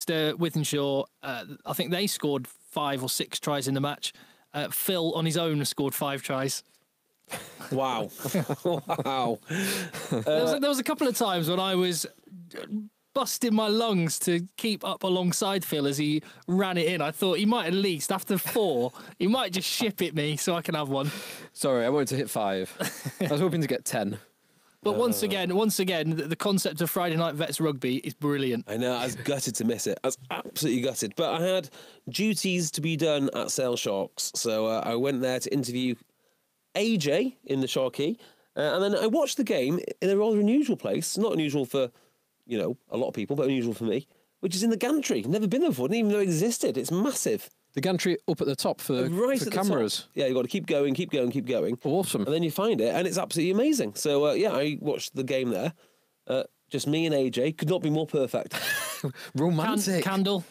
Wythenshawe, I think they scored 5 or 6 tries in the match. Phil, on his own, scored 5 tries. Wow. Wow. There was a couple of times when I was busting my lungs to keep up alongside Phil as he ran it in. I thought he might at least, after 4, he might just ship it me so I can have one. Sorry, I wanted to hit 5. I was hoping to get 10. But once again, the concept of Friday Night Vets rugby is brilliant. I know, I was gutted to miss it. I was absolutely gutted. But I had duties to be done at Sale Sharks. So I went there to interview AJ in the Sharky. And then I watched the game in a rather unusual place. Not unusual for, a lot of people, but unusual for me, which is in the gantry. Never been there before, didn't even know it existed. It's massive. The gantry up at the top for cameras. Yeah, you've got to keep going. Awesome. And then you find it, and it's absolutely amazing. So, I watched the game there. Just me and AJ. Could not be more perfect. Romantic. Candle.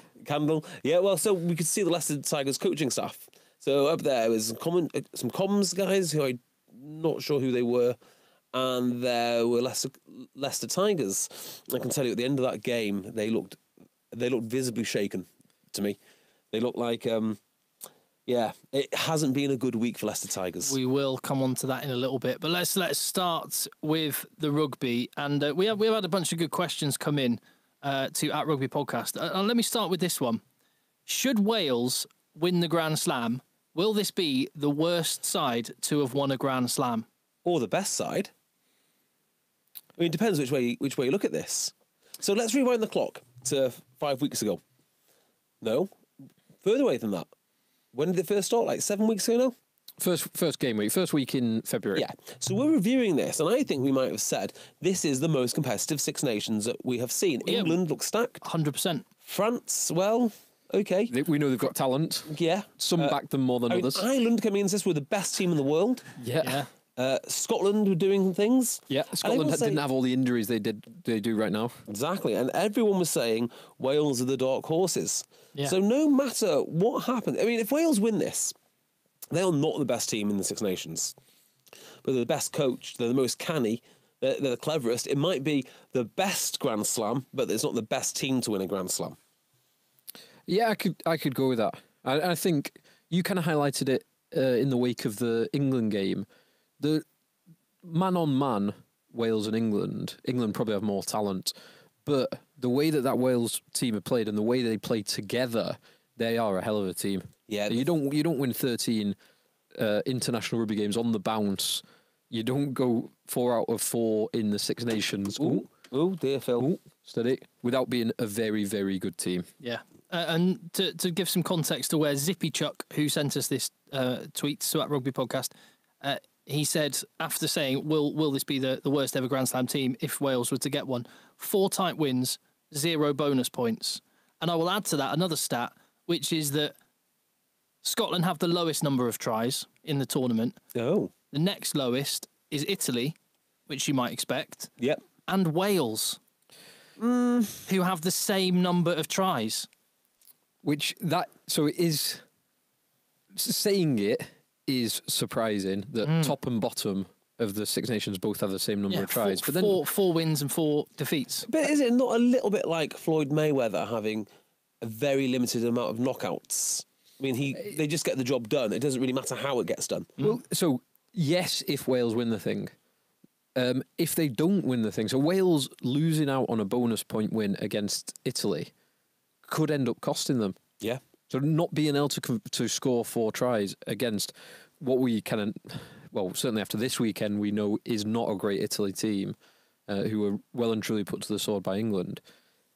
Yeah, well, so we could see the Leicester Tigers coaching staff. So up there was some comms guys who I'm not sure who they were. And there were Leicester Tigers. I can tell you at the end of that game, they looked visibly shaken to me. They look like, it hasn't been a good week for Leicester Tigers. We will come on to that in a little bit, but let's start with the rugby, and we've had a bunch of good questions come in to at Rugby Podcast. Let me start with this one: should Wales win the Grand Slam? Will this be the worst side to have won a Grand Slam, or the best side? I mean, it depends which way you look at this. So let's rewind the clock to 5 weeks ago. No. Further away than that. When did it first start? Like 7 weeks ago now? First game week. First week in February. Yeah. So we're reviewing this, and I think we might have said this is the most competitive Six Nations that we have seen. Yeah. England looks stacked. 100%. France, well, okay. We know they've got talent. Yeah. Some back them more than others. Ireland coming in and says we're the best team in the world. Yeah. Scotland were doing things. Yeah, Scotland didn't have all the injuries they do right now. Exactly, and everyone was saying Wales are the dark horses. Yeah. So no matter what happens, I mean, if Wales win this, they are not the best team in the Six Nations, but they're the best coach, they're the most canny, they're the cleverest. It might be the best Grand Slam, but it's not the best team to win a Grand Slam. Yeah, I could go with that. I think you kind of highlighted it in the wake of the England game. The man-on-man, Wales and England probably have more talent, but the way that Wales team have played and the way they play together, they are a hell of a team. Yeah, you don't win 13 international rugby games on the bounce. You don't go 4 out of 4 in the Six Nations. Ooh, dear Phil. Ooh, steady. Without being a very, very good team. Yeah. And to give some context to where Zippy Chuck, who sent us this tweet to at Rugby Podcast, he said, after saying, will this be the worst ever Grand Slam team if Wales were to get one? 4 tight wins, 0 bonus points. And I will add to that another stat, which is that Scotland have the lowest number of tries in the tournament. Oh. The next lowest is Italy, which you might expect. Yep. And Wales, who have the same number of tries. So it is, saying it is surprising that top and bottom of the Six Nations both have the same number of tries. But then 4 wins and 4 defeats. But is it not a little bit like Floyd Mayweather having a very limited amount of knockouts? I mean, they just get the job done. It doesn't really matter how it gets done. Well, so yes, if Wales win the thing. If they don't win the thing, so Wales losing out on a bonus point win against Italy could end up costing them. Yeah. So not being able to score 4 tries against what we certainly after this weekend we know is not a great Italy team, who were well and truly put to the sword by England.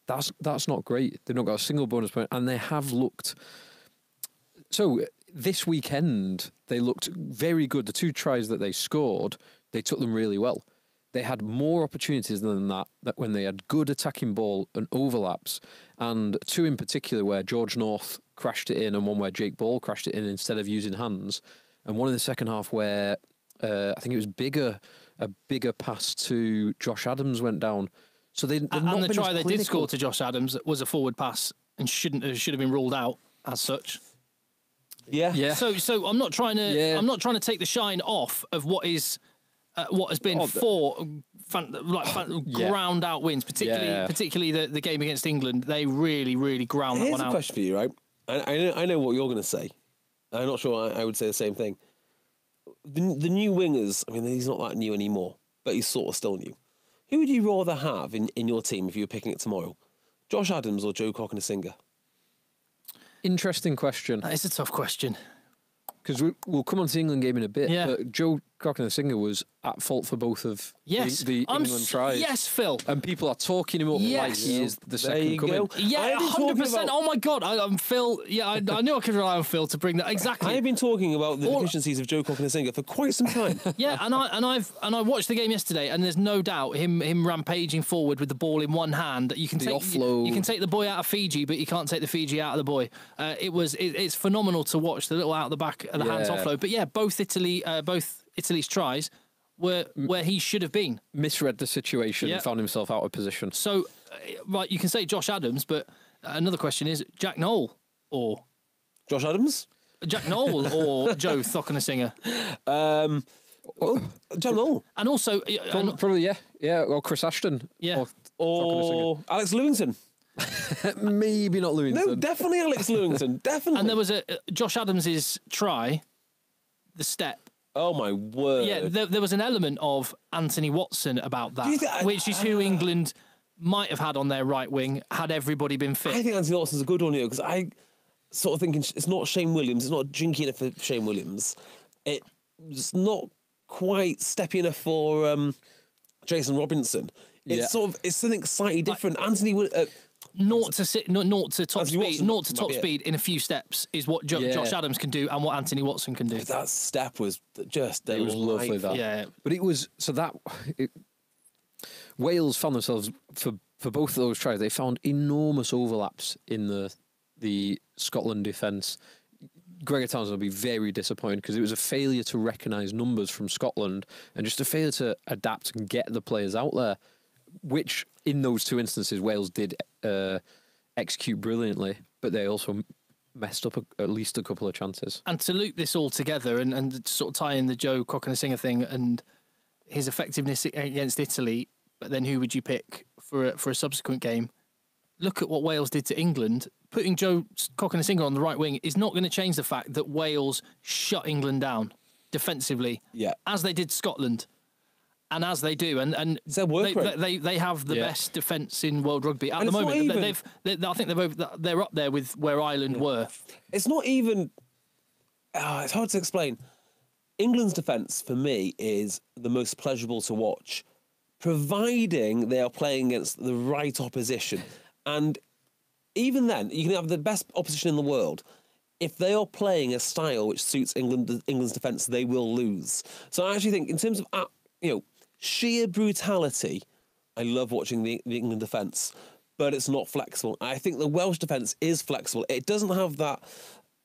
That's not great. They've not got a single bonus point, and they have looked. So this weekend they looked very good. The 2 tries that they scored, they took them really well. They had more opportunities than that when they had good attacking ball and overlaps, and 2 in particular where George North crashed it in and one where Jake Ball crashed it in instead of using hands, and one in the second half where I think it was a bigger pass to Josh Adams went down. So the try they did score to Josh Adams was a forward pass and should have been ruled out as such. Yeah. So I'm not trying to take the shine off of what is what has been four ground out wins, particularly the game against England. They really, really ground that Here's one a out. question for you, right? I know what you're going to say. I'm not sure I would say the same thing. The new wingers, I mean, he's not that new anymore, but he's sort of still new. Who would you rather have in your team if you were picking it tomorrow? Josh Adams or Joe Cockney-Singer? Interesting question. That is a tough question. Because we'll come on to the England game in a bit, Yeah. but Joe Cockney-Singer was at fault for both of the England tries. Yes, Phil. And people are talking him up like he is the second coming. Yeah, 100%. Oh my God, I'm Phil. Yeah, I knew I could rely on Phil to bring that exactly. I've been talking about the deficiencies of Joe Cockney-Singer for quite some time. Yeah, and I watched the game yesterday, and there's no doubt him rampaging forward with the ball in one hand. You can offload. You can take the boy out of Fiji, but you can't take the Fiji out of the boy. It's phenomenal to watch the little out the back of the hands offload. But yeah, both Italy's tries were where he should have been. Misread the situation and found himself out of position. So, right, you can say Josh Adams, but another question is Jack Noel or Josh Adams? Jack Noel or Joe Cockney-Singer? John Noel. And also... Probably, yeah. Or Chris Ashton. Yeah. Or Alex Lewington. Maybe not Lewington. No, definitely Alex Lewington. Definitely. And there was Josh Adams's try, the step. Oh, my word. Yeah, there was an element of Anthony Watson about that, which is who England might have had on their right wing had everybody been fit. I think Anthony Watson's a good one here because I sort of thinking it's not Shane Williams, it's not jinky enough for Shane Williams. It's not quite steppy enough for Jason Robinson. It's it's something slightly different. Naught to top speed in a few steps is what Josh Adams can do and what Anthony Watson can do. That step was just it was lovely. But it was Wales found themselves for both of those tries. They found enormous overlaps in the Scotland defence. Gregor Townsend will be very disappointed because it was a failure to recognise numbers from Scotland and just a failure to adapt and get the players out there, which in those two instances Wales did execute brilliantly, but they also messed up at least a couple of chances. And to loop this all together and sort of tie in the Joe Cockney-Singer thing and his effectiveness against Italy, but then who would you pick for a subsequent game? Look at what Wales did to England. Putting Joe Cockney-Singer on the right wing is not going to change the fact that Wales shut England down defensively, as they did Scotland. And as they do, and it's their work rate. They have the best defence in world rugby at the moment. I think they're up there with where Ireland were. It's not even. It's hard to explain. England's defence for me is the most pleasurable to watch, providing they are playing against the right opposition. And even then, you can have the best opposition in the world. If they are playing a style which suits England's defence, they will lose. So I actually think, in terms of sheer brutality, I love watching the England defence, but it's not flexible. I think the Welsh defence is flexible. It doesn't have that,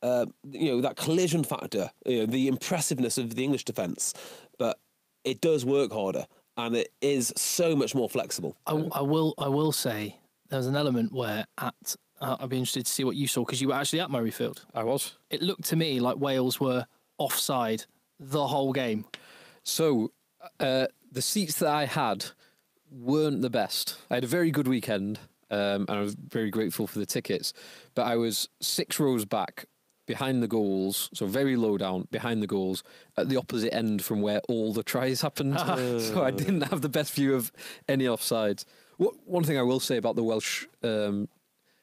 that collision factor, the impressiveness of the English defence, but it does work harder and it is so much more flexible. I will say there was an element where I'd be interested to see what you saw because you were actually at Murrayfield. I was. It looked to me like Wales were offside the whole game. So. The seats that I had weren't the best. I had a very good weekend, and I was very grateful for the tickets. But I was 6 rows back, behind the goals, so very low down, behind the goals, at the opposite end from where all the tries happened. So I didn't have the best view of any offsides. One thing I will say about the Welsh... the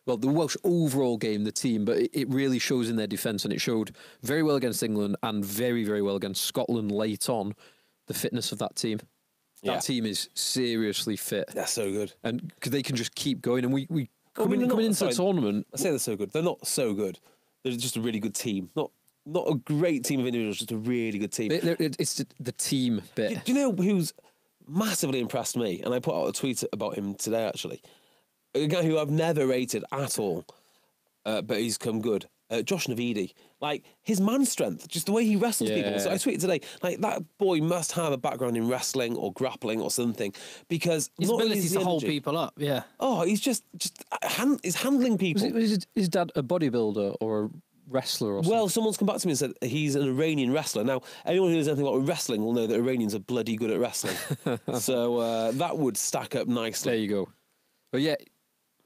Welsh overall game, the team, but it really shows in their defence, and it showed very well against England and very, very well against Scotland late on, the fitness of that team. That team is seriously fit. They're so good. And because they can just keep going. And we coming into the tournament... I say they're so good. They're not so good. They're just a really good team. Not a great team of individuals, just a really good team. It's the team bit. Do you know who's massively impressed me? And I put out a tweet about him today, actually. A guy who I've never rated at all, but he's come good. Josh Navidi, like his man strength, just the way he wrestles people. So I tweeted today, like that boy must have a background in wrestling or grappling or something because his ability to hold people up. Yeah. Oh, he's just he's handling people. Was his dad a bodybuilder or wrestler or something. Well, someone's come back to me and said he's an Iranian wrestler. Now, anyone who knows anything about wrestling will know that Iranians are bloody good at wrestling. So that would stack up nicely. There you go. But yeah,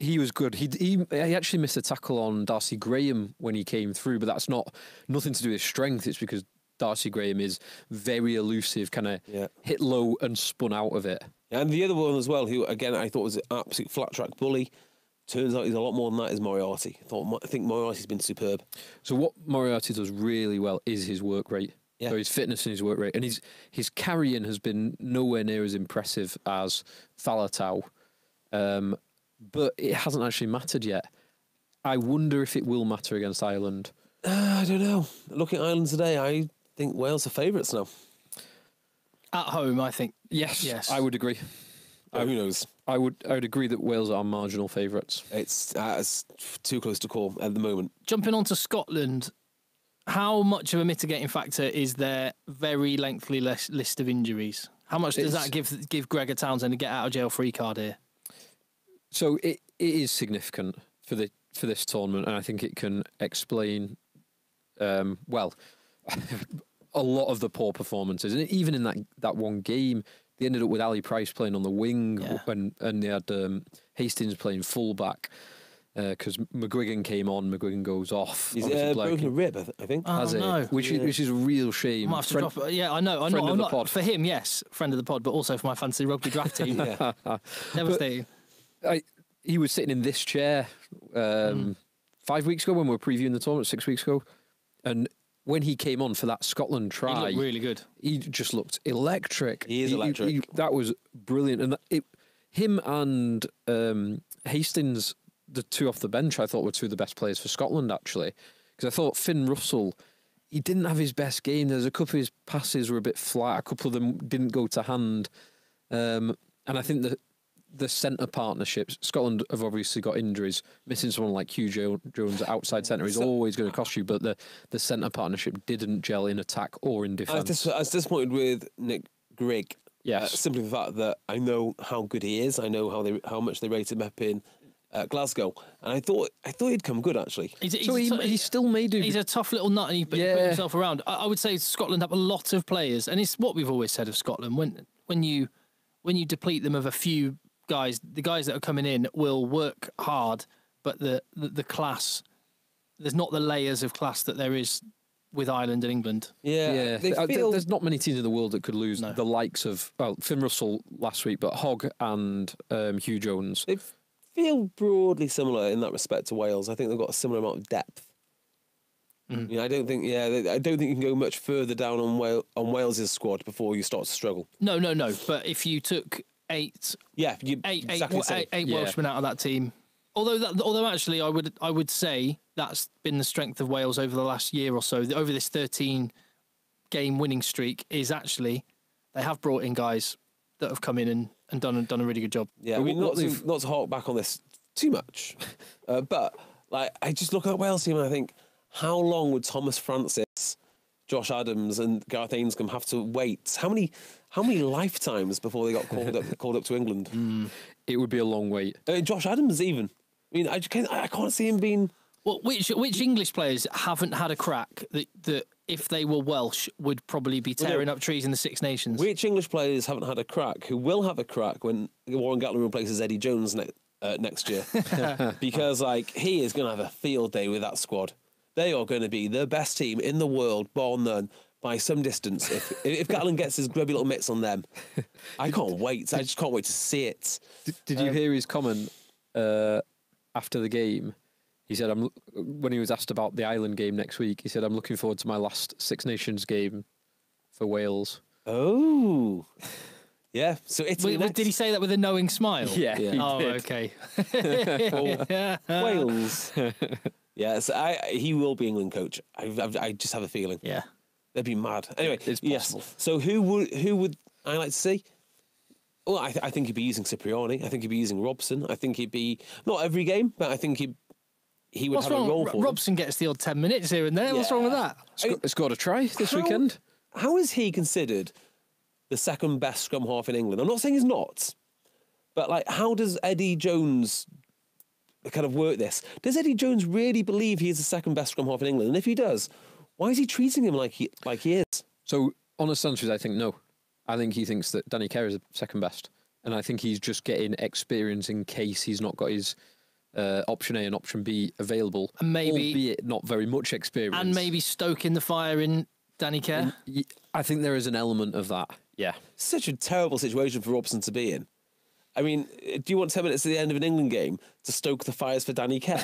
he was good. He actually missed a tackle on Darcy Graham when he came through, but that's nothing to do with strength. It's because Darcy Graham is very elusive, kind of hit low and spun out of it. And the other one as well, who again I thought was an absolute flat track bully. Turns out he's a lot more than that, is Moriarty. I think Moriarty's been superb. So what Moriarty does really well is his work rate. Yeah. So his fitness and his work rate. And his carrying has been nowhere near as impressive as Faletau. But it hasn't actually mattered yet. I wonder if it will matter against Ireland. I don't know. Looking at Ireland today, I think Wales are favourites now. At home, I think. Yes. I would agree. Who knows? I would agree that Wales are marginal favourites. It's too close to call at the moment. Jumping on to Scotland, how much of a mitigating factor is their very lengthy list of injuries? How much does that give Gregor Townsend a get out of jail free card here? So it is significant for this tournament, and I think it can explain a lot of the poor performances. And even in that one game, they ended up with Ali Price playing on the wing, and they had Hastings playing fullback because McGuigan came on. McGuigan goes off. He's broken a rib, I think. Has it? Which is a real shame. I know. I'm not for him. Yes, friend of the pod, but also for my fantasy rugby draft team. Devastating. He was sitting in this chair 5 weeks ago when we were previewing the tournament, 6 weeks ago, and when he came on for that Scotland try, he looked really good. He just looked electric. He is electric. That was brilliant, and him and Hastings, the two off the bench, I thought were two of the best players for Scotland actually, because I thought Finn Russell, he didn't have his best game. There's a couple of his passes were a bit flat. A couple of them didn't go to hand, and I think that the centre partnerships, Scotland have obviously got injuries. Missing someone like Hugh Jones at outside centre is always going to cost you, but the centre partnership didn't gel in attack or in defence. I was disappointed with Nick Grigg. Yes. Simply the fact that I know how good he is. I know how much they rated him up in Glasgow, and I thought he'd come good actually. He still may do. He's a tough little nut, and he put himself around. I would say Scotland have a lot of players, and it's what we've always said of Scotland. When you deplete them of a few guys, the guys that are coming in will work hard, but the class, there's not the layers of class that there is with Ireland and England. Yeah. There's not many teams in the world that could lose the likes of Finn Russell last week, but Hogg and Hugh Jones. They feel broadly similar in that respect to Wales. I think they've got a similar amount of depth. Mm. I don't think you can go much further down on Wales's squad before you start to struggle. No. But if you took eight Welshmen out of that team. Although actually, I would say that's been the strength of Wales over the last year or so. Over this 13 game winning streak, is actually they have brought in guys that have come in and done a really good job. Yeah, I mean, not to hark back on this too much, but like I just look at that Wales team and I think, how long would Thomas Francis, Josh Adams, and Gareth Ainscombe have to wait? How many lifetimes before they got called up to England? It would be a long wait. Josh Adams, even. I mean, I can't see him being. Well, which English players haven't had a crack that if they were Welsh would probably be tearing up trees in the Six Nations? Which English players haven't had a crack who will have a crack when Warren Gatland replaces Eddie Jones next year? Because he is going to have a field day with that squad. They are going to be the best team in the world, bar none, by some distance. If Gatland gets his grubby little mitts on them, I can't wait. I just can't wait to see it. Did you hear his comment after the game? He said, when he was asked about the Ireland game next week, he said, "I'm looking forward to my last Six Nations game for Wales." Oh. Yeah, so Italy next. Did he say that with a knowing smile? Yeah. Oh, okay. Wales. Yes, he will be England coach. I just have a feeling. Yeah. They'd be mad. Anyway, it's possible. Yes. So who would I like to see? Well, I think he'd be using Cipriani. I think he'd be using Robson. I think he'd be not every game, but I think he would have a role for Robson gets the odd 10 minutes here and there. Yeah. What's wrong with that? Scored a try this weekend. How is he considered the second best scrum half in England? I'm not saying he's not, but how does Eddie Jones, kind of work this. Does Eddie Jones really believe he is the second best scrum half in England? And if he does, why is he treating him like he is? So, honest answer is I think no. I think he thinks that Danny Kerr is second best. And I think he's just getting experience in case he's not got his option A and option B available. And maybe, albeit not very much experience. And maybe stoking the fire in Danny Kerr. I think there is an element of that, yeah. Such a terrible situation for Robson to be in. I mean, do you want 10 minutes at the end of an England game to stoke the fires for Danny Kerr?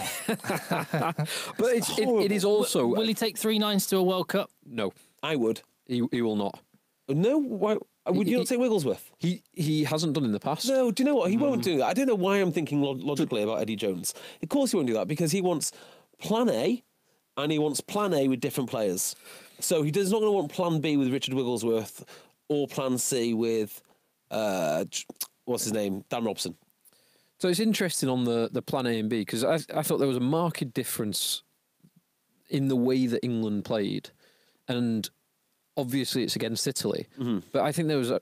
But it is also... Will he take 3 nines to a World Cup? No. I would. He will not. No? Why? Would you not take Wigglesworth? He hasn't done in the past. No, do you know what? He won't do that. I don't know why I'm thinking logically about Eddie Jones. Of course he won't do that because he wants plan A and he wants plan A with different players. So he does not going to want plan B with Richard Wigglesworth or plan C with, what's his name, Dan Robson. So it's interesting on the plan A and B because I thought there was a marked difference in the way that England played. And obviously it's against Italy, but I think there was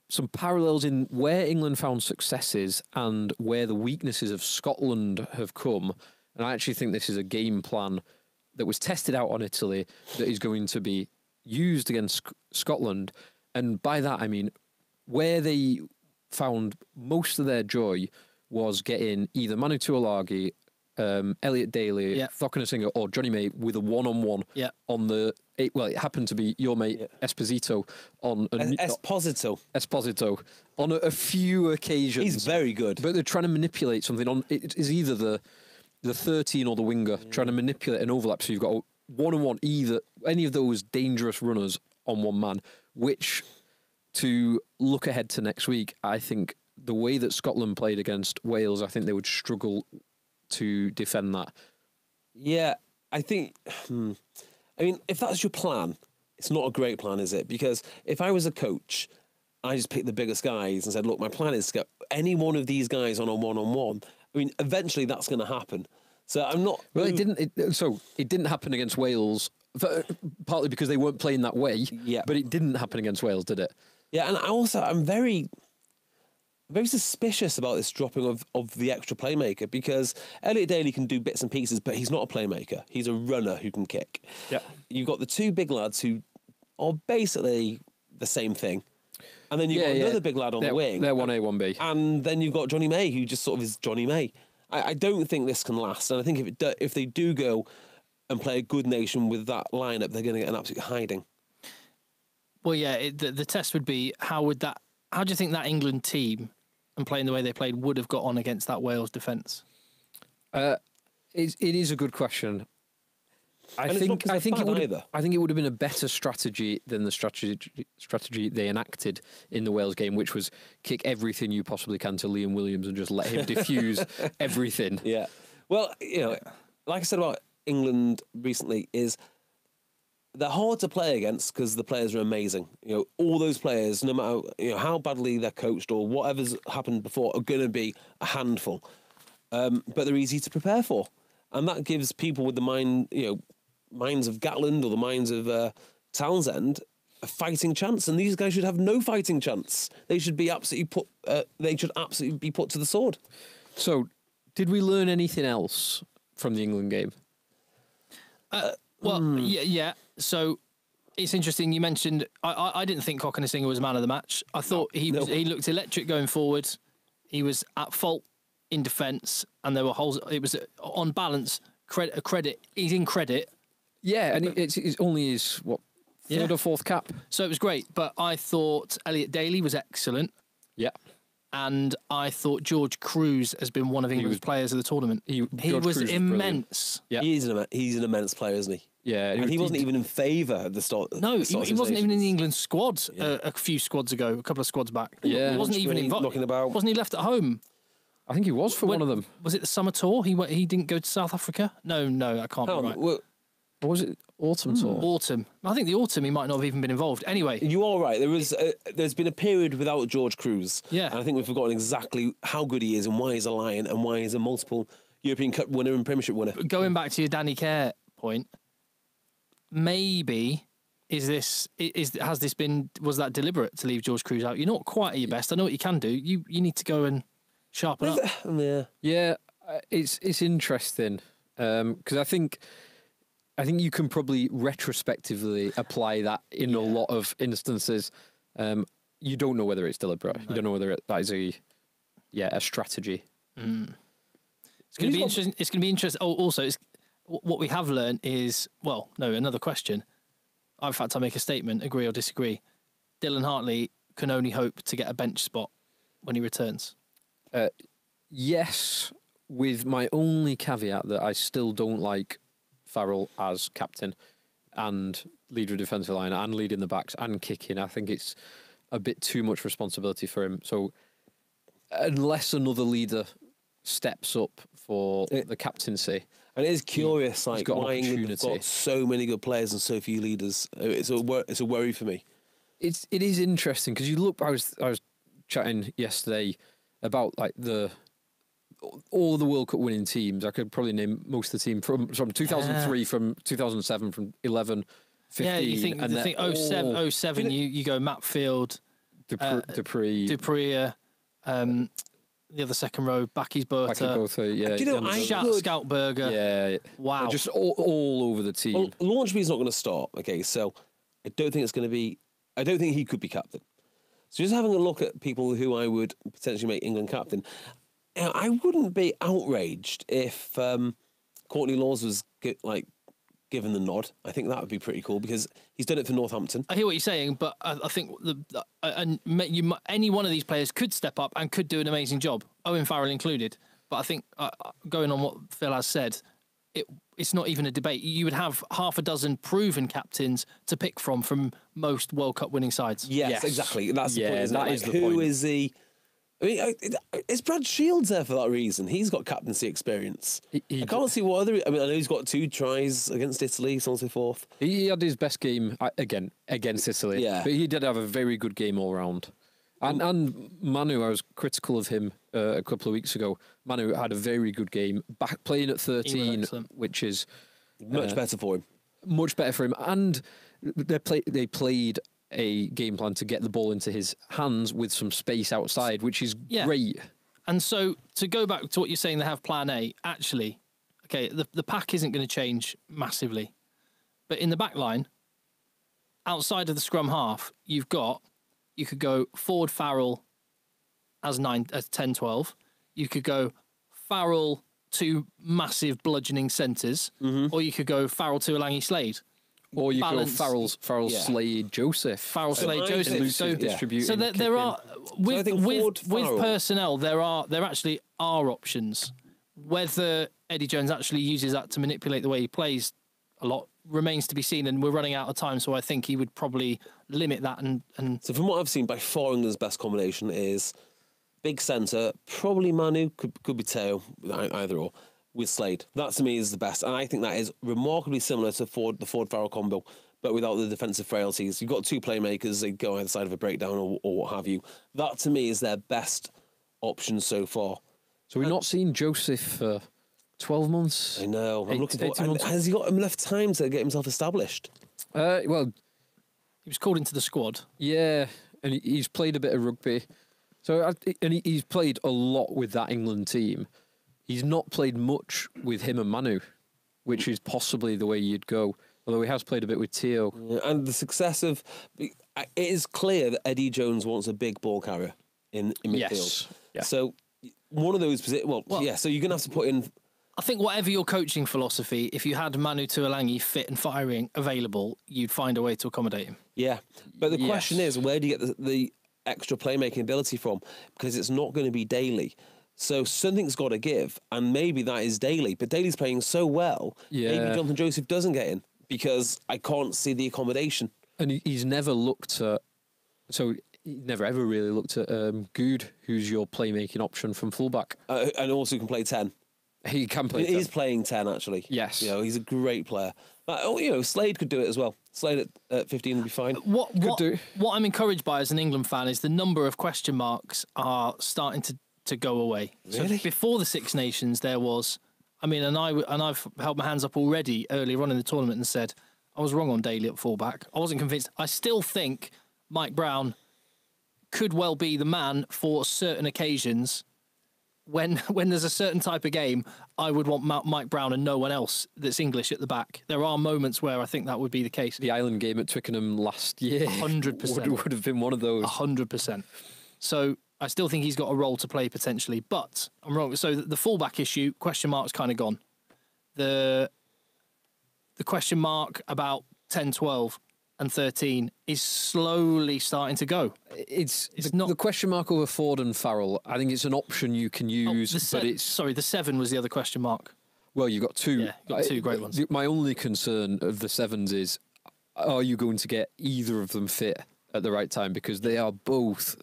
some parallels in where England found successes and where the weaknesses of Scotland have come. And I actually think this is a game plan that was tested out on Italy that is going to be used against Scotland. And by that, I mean, where they found most of their joy was getting either Manu Tuolagi, Elliot Daly, Thokina Singer, or Johnny May with a one-on-one on the... it happened to be your mate Esposito on... Esposito on a few occasions. He's very good. But they're trying to manipulate something on... It is either the 13 or the winger trying to manipulate an overlap. So you've got a one-on-one, either any of those dangerous runners on one man, which, to look ahead to next week, I think the way that Scotland played against Wales, I think they would struggle to defend that. Yeah, I think... I mean, if that's your plan, it's not a great plan, is it? Because if I was a coach, I just picked the biggest guys and said, look, my plan is to get any one of these guys on a one-on-one. I mean, eventually that's going to happen. So I'm not... Well, it didn't happen against Wales, partly because they weren't playing that way, but it didn't happen against Wales, did it? Yeah, and I'm very suspicious about this dropping of the extra playmaker because Elliot Daly can do bits and pieces, but he's not a playmaker. He's a runner who can kick. Yeah. You've got the two big lads who are basically the same thing. And then you've got another big lad on the wing. They're 1A, 1B. And then you've got Johnny May, who just sort of is Johnny May. I don't think this can last. And I think if they do go and play a good nation with that lineup, they're going to get an absolute hiding. Well, yeah, the test would be how do you think that England team, and playing the way they played, would have got on against that Wales defence? It is a good question. I think it would have been a better strategy than the strategy they enacted in the Wales game, which was kick everything you possibly can to Liam Williams and just let him diffuse everything. Yeah. Well, like I said about England recently, is they're hard to play against because the players are amazing. All those players, no matter how badly they're coached or whatever's happened before, are going to be a handful. But they're easy to prepare for, and that gives people with the minds of Gatland or the minds of Townsend a fighting chance. And these guys should have no fighting chance. They should be absolutely put. They should absolutely be put to the sword. So, did we learn anything else from the England game? Yeah. So it's interesting. You mentioned I didn't think Cocker Singer was man of the match. I thought he looked electric going forward. He was at fault in defence, and there were holes. It was on balance. A credit. He's in credit. Yeah, and it's only his third or fourth cap. So it was great. But I thought Elliot Daly was excellent. Yeah. And I thought George Cruz has been one of England's players of the tournament. He was immense. Yeah. He's an immense player, isn't he? Yeah, and he wasn't even in favour at the start. No, he wasn't even in the England squad a few squads ago, a couple of squads back. Yeah, he wasn't even involved. Wasn't he left at home? I think he was for one of them. Was it the summer tour? He didn't go to South Africa. No, I can't. Right. Or was it autumn tour? Autumn. I think the autumn he might not have even been involved. Anyway, you are right. There's been a period without George Cruz. Yeah, and I think we've forgotten exactly how good he is and why he's a Lion and why he's a multiple European Cup winner and Premiership winner. But going back to your Danny Kerr point, maybe was that deliberate to leave George Cruz out? You're not quite at your best. I know what you can do. You need to go and sharpen up. Yeah. It's interesting because I think you can probably retrospectively apply that in a lot of instances. You don't know whether it's deliberate. You don't know whether that is a strategy. It's going to be interesting. It's going to be interesting. Oh, also, what we have learned is, another question. In fact, I'll make a statement, agree or disagree. Dylan Hartley can only hope to get a bench spot when he returns. Yes, with my only caveat that I still don't like Farrell as captain and leader of defensive line and leading the backs and kicking. I think it's a bit too much responsibility for him. So unless another leader steps up for the captaincy. And it is curious, like, got why England have got so many good players and so few leaders. It's a worry for me. It is interesting because you look. I was chatting yesterday about like all the World Cup winning teams. I could probably name most of the team from 2003, from 2007, from 11, 15. Yeah, you think 07, you go Matfield, Dupree, the other second row, Backy's Bertha, yeah. Do you know, Scoutberger. Yeah, wow, just all over the team. Well, Launchby's not going to start. Okay, so I don't think it's going to be. I don't think he could be captain. So just having a look at people who I would potentially make England captain, I wouldn't be outraged if Courtney Laws was given the nod. I think that would be pretty cool because he's done it for Northampton. I hear what you're saying, but I think any one of these players could step up and could do an amazing job, Owen Farrell included. But I think going on what Phil has said, it's not even a debate. You would have half a dozen proven captains to pick from most World Cup winning sides. Yes. Exactly. That's the point. That is the point. point. Who is the... I mean, is Brad Shields there for that reason? He's got captaincy experience. I can't see what other... I mean, I know he's got 2 tries against Italy, so on and so forth. He had his best game, again, against Italy. Yeah. But he did have a very good game all round. And Manu, I was critical of him a couple of weeks ago. Manu had a very good game, back playing at 13, which is... Much better for him. Much better for him. And they played a game plan to get the ball into his hands with some space outside, which is great. And so to go back to what you're saying, they have plan A. Actually, okay, the pack isn't going to change massively. But in the back line, outside of the scrum half, you could go forward Farrell as 10-12. You could go Farrell 2 massive bludgeoning centres, or you could go Farrell 2 Alangi Slade. Or you go Farrell Slade Joseph. Farrell Slade Joseph. So there are with personnel there actually are options. Whether Eddie Jones actually uses that to manipulate the way he plays a lot remains to be seen, and we're running out of time, so I think he would probably limit that. And so from what I've seen, by far England's best combination is big centre, probably Manu, could be Teo, either or, with Slade. That to me is the best, and I think that is remarkably similar to the Ford-Farrell combo, but without the defensive frailties. You've got 2 playmakers, they go either side of a breakdown or what have you. That to me is their best option so far. So we've not seen Joseph for 12 months. I know. I'm looking for. Has he got enough time to get himself established? Well, he was called into the squad. Yeah, and he's played a bit of rugby. So he's played a lot with that England team. He's not played much with him and Manu, which is possibly the way you'd go. Although he has played a bit with Teo. Yeah, and the success of... It is clear that Eddie Jones wants a big ball carrier in midfield. Yes. Yeah. So one of those positions... Well, yeah, so you're going to have to put in... I think whatever your coaching philosophy, if you had Manu Tuolangi fit and firing available, you'd find a way to accommodate him. Yeah. But the question is, where do you get the extra playmaking ability from? Because it's not going to be Daly. So something's got to give, and maybe that is Daly. But Daly's playing so well, maybe Jonathan Joseph doesn't get in, because I can't see the accommodation. And he's never looked at... So he never ever really looked at Good, who's your playmaking option from fullback. And also can play 10. He can play 10. He is playing 10, actually. Yes. You know, he's a great player. Slade could do it as well. Slade at 15 would be fine. What I'm encouraged by as an England fan is the number of question marks are starting to go away. Really? So before the Six Nations, there was... I mean, and I've held my hands up already earlier on in the tournament and said, I was wrong on Daly at fullback. I wasn't convinced. I still think Mike Brown could well be the man for certain occasions when there's a certain type of game, I would want Mike Brown and no one else that's English at the back. There are moments where I think that would be the case. The Ireland game at Twickenham last year 100% would have been one of those. 100%. So I still think he's got a role to play potentially, but I'm wrong. So the fullback issue, question mark's kind of gone. The question mark about 10, 12 and 13 is slowly starting to go. It's not the question mark over Ford and Farrell. I think it's an option you can use, but it's sorry. The 7 was the other question mark. well, you've got two. Yeah, you've got two great ones. My only concern of the 7s is, are you going to get either of them fit at the right time? Because they are both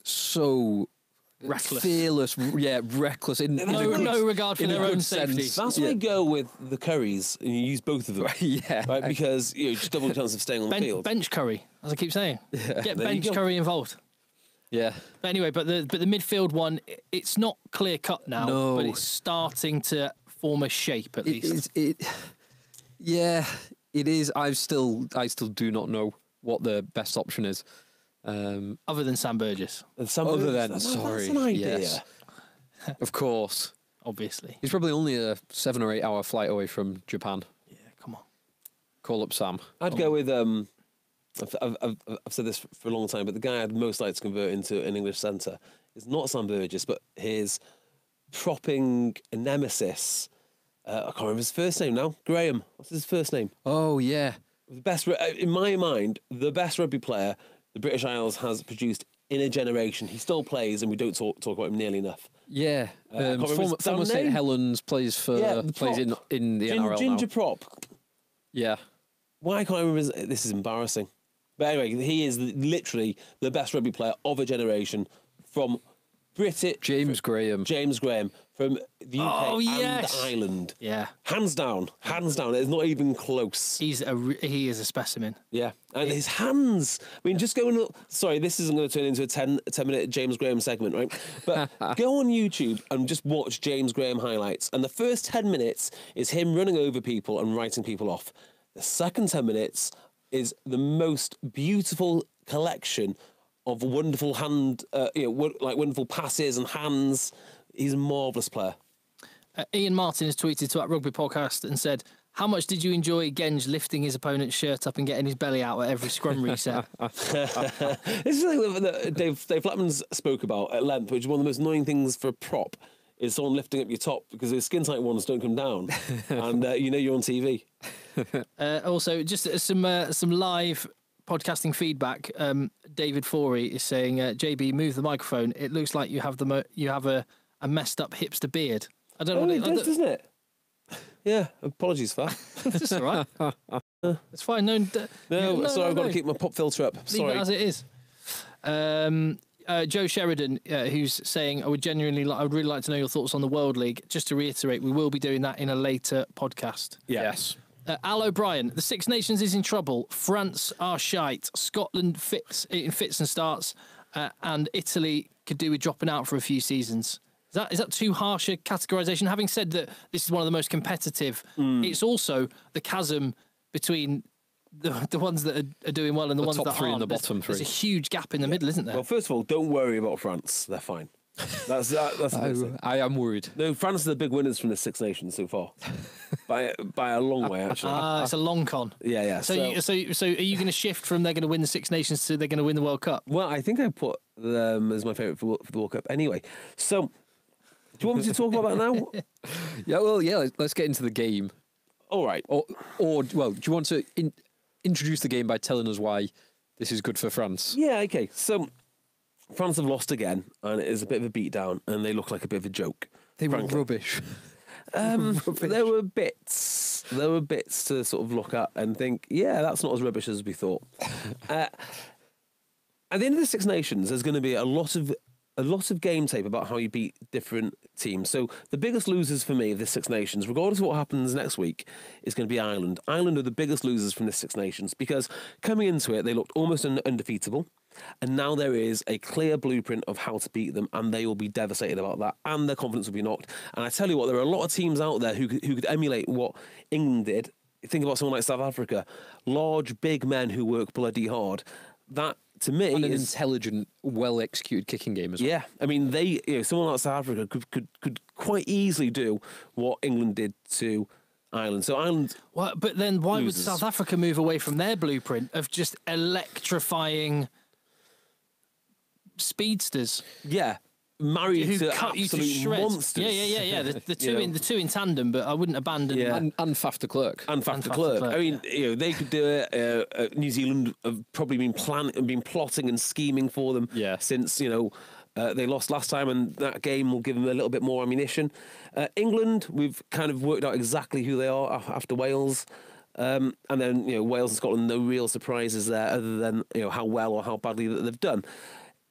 so Reckless. fearless, reckless. No regard for in a their own good safety. sense. That's why I go with the Currys and you use both of them. Yeah. Right, because just double chance of staying on the field. Bench Curry, as I keep saying. Get There you bench go. Curry involved. Yeah. But anyway, but the midfield one, it's not clear cut now, No. but it's starting to form a shape at least. Yeah, it is. I still do not know what the best option is. Other than Sam Burgess, And some Other of than, that's sorry, an idea. yes. Of course. obviously. He's probably only a 7 or 8 hour flight away from Japan. Yeah, come on. Call up Sam. I'd go with I've said this for a long time, but the guy I'd most like to convert into an English centre is not Sam Burgess, but his propping nemesis. I can't remember his first name now. Graham. What's his first name? Oh, yeah. The best, in my mind, the best rugby player the British Isles has produced in a generation. He still plays, and we don't talk about him nearly enough. Yeah. I can't remember his Former damn St name. Helens plays for The plays prop. in the NRL Ginger now. prop. Yeah. Why can't I remember this is embarrassing. But anyway, he is literally the best rugby player of a generation from British James Graham. James Graham from the UK Oh, yes. and Ireland. Yeah. Hands down. It's not even close. He is a specimen. Yeah. And his hands. I mean, just going... Sorry, this isn't going to turn into a 10-minute James Graham segment, right? But go on YouTube and just watch James Graham highlights. And the first 10 minutes is him running over people and writing people off. The second 10 minutes is the most beautiful collection of wonderful wonderful passes and hands. He's a marvellous player. Ian Martin has tweeted to @Rugby Podcast and said, "How much did you enjoy Genge lifting his opponent's shirt up and getting his belly out at every scrum reset?" This is something that Dave Flatman's spoke about at length, which is one of the most annoying things for a prop, is someone lifting up your top because the skin tight ones don't come down, and you're on TV. Also, just some live podcasting feedback. David Forey is saying, "JB, move the microphone. It looks like you have a messed up hipster beard." I don't know Oh, what it does, doesn't it? Yeah, apologies for that. It's all right. It's fine. No, Sorry, I've got to keep my pop filter up. Leave Sorry. it as it is. Joe Sheridan, who's saying, I would really like to know your thoughts on the World League. Just to reiterate, we will be doing that in a later podcast. Yes. Al O'Brien, the Six Nations is in trouble. France are shite. Scotland fits and starts, and Italy could do with dropping out for a few seasons. Is that too harsh a categorisation? Having said that, this is one of the most competitive. It's also the chasm between the ones that are doing well and the ones top that three aren't. and the bottom There's a three. huge gap in the middle, isn't there? Well, first of all, don't worry about France. They're fine. That's the first thing. I am worried. No, France are the big winners from the Six Nations so far, by a long way actually. It's a long con. Yeah. So are you going to shift from they're going to win the Six Nations to they're going to win the World Cup? Well, I think I put them as my favourite for the World Cup anyway. So, do you want me to talk about that now? Yeah, well, yeah, let's get into the game. All right. Or well, do you want to introduce the game by telling us why this is good for France? Yeah, okay. So, France have lost again, and it is a bit of a beatdown, and they look like a bit of a joke. They were frankly. rubbish. There were bits to sort of look at and think, yeah, that's not as rubbish as we thought. At the end of the Six Nations, there's going to be a lot of game tape about how you beat different teams. So the biggest losers for me of the Six Nations, regardless of what happens next week, is going to be Ireland. Ireland are the biggest losers from the Six Nations because coming into it, they looked almost undefeatable. And now there is a clear blueprint of how to beat them, and they will be devastated about that, and their confidence will be knocked. And I tell you what, there are a lot of teams out there who could emulate what England did. Think about someone like South Africa. Large, big men who work bloody hard. That to me, And an is intelligent, well-executed kicking game as well. yeah. I mean, someone like South Africa could quite easily do what England did to Ireland. So Ireland, Well, but then why loses. would South Africa move away from their blueprint of just electrifying speedsters yeah, married who to cut you to absolute shreds? monsters. Yeah. The two You know. the two in tandem, but I wouldn't abandon. Yeah. And Faf de Klerk. And Faf And de Faf de Klerk. Klerk, I mean, they could do it. New Zealand have probably been plotting and scheming for them Yeah. since they lost last time, and that game will give them a little bit more ammunition. England, we've kind of worked out exactly who they are after Wales. And then Wales and Scotland, no real surprises there, other than how well or how badly that they've done.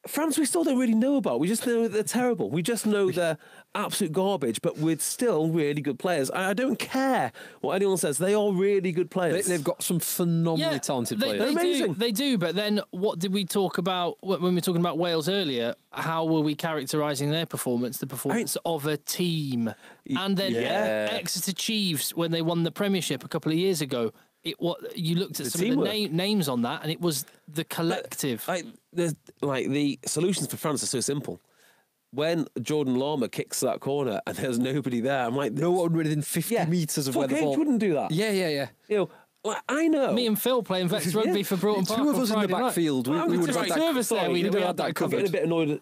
France, we still don't really know about. We just know they're terrible. We just know they're absolute garbage, but we're still really good players. I don't care what anyone says. They are really good players. They've got some phenomenally talented players. They're amazing. They do, but then what did we talk about when we were talking about Wales earlier? How were we characterising their performance? The performance of a team. And then Yeah. Exeter Chiefs, when they won the Premiership a couple of years ago, you looked at some teamwork. of the names on that, and it was the collective. The solutions for France are so simple. When Jordan Lama kicks that corner and there's nobody there, I'm like, No one within 50 metres of where the Fuck, ball... H wouldn't do that. Yeah. I know. Me and Phil playing Vets Rugby Yeah. for Broughton Park Two of on us in the Friday night. backfield. We would have had Two of us there, that, we'd we'd have have had had that that I'm getting a covered. bit annoyed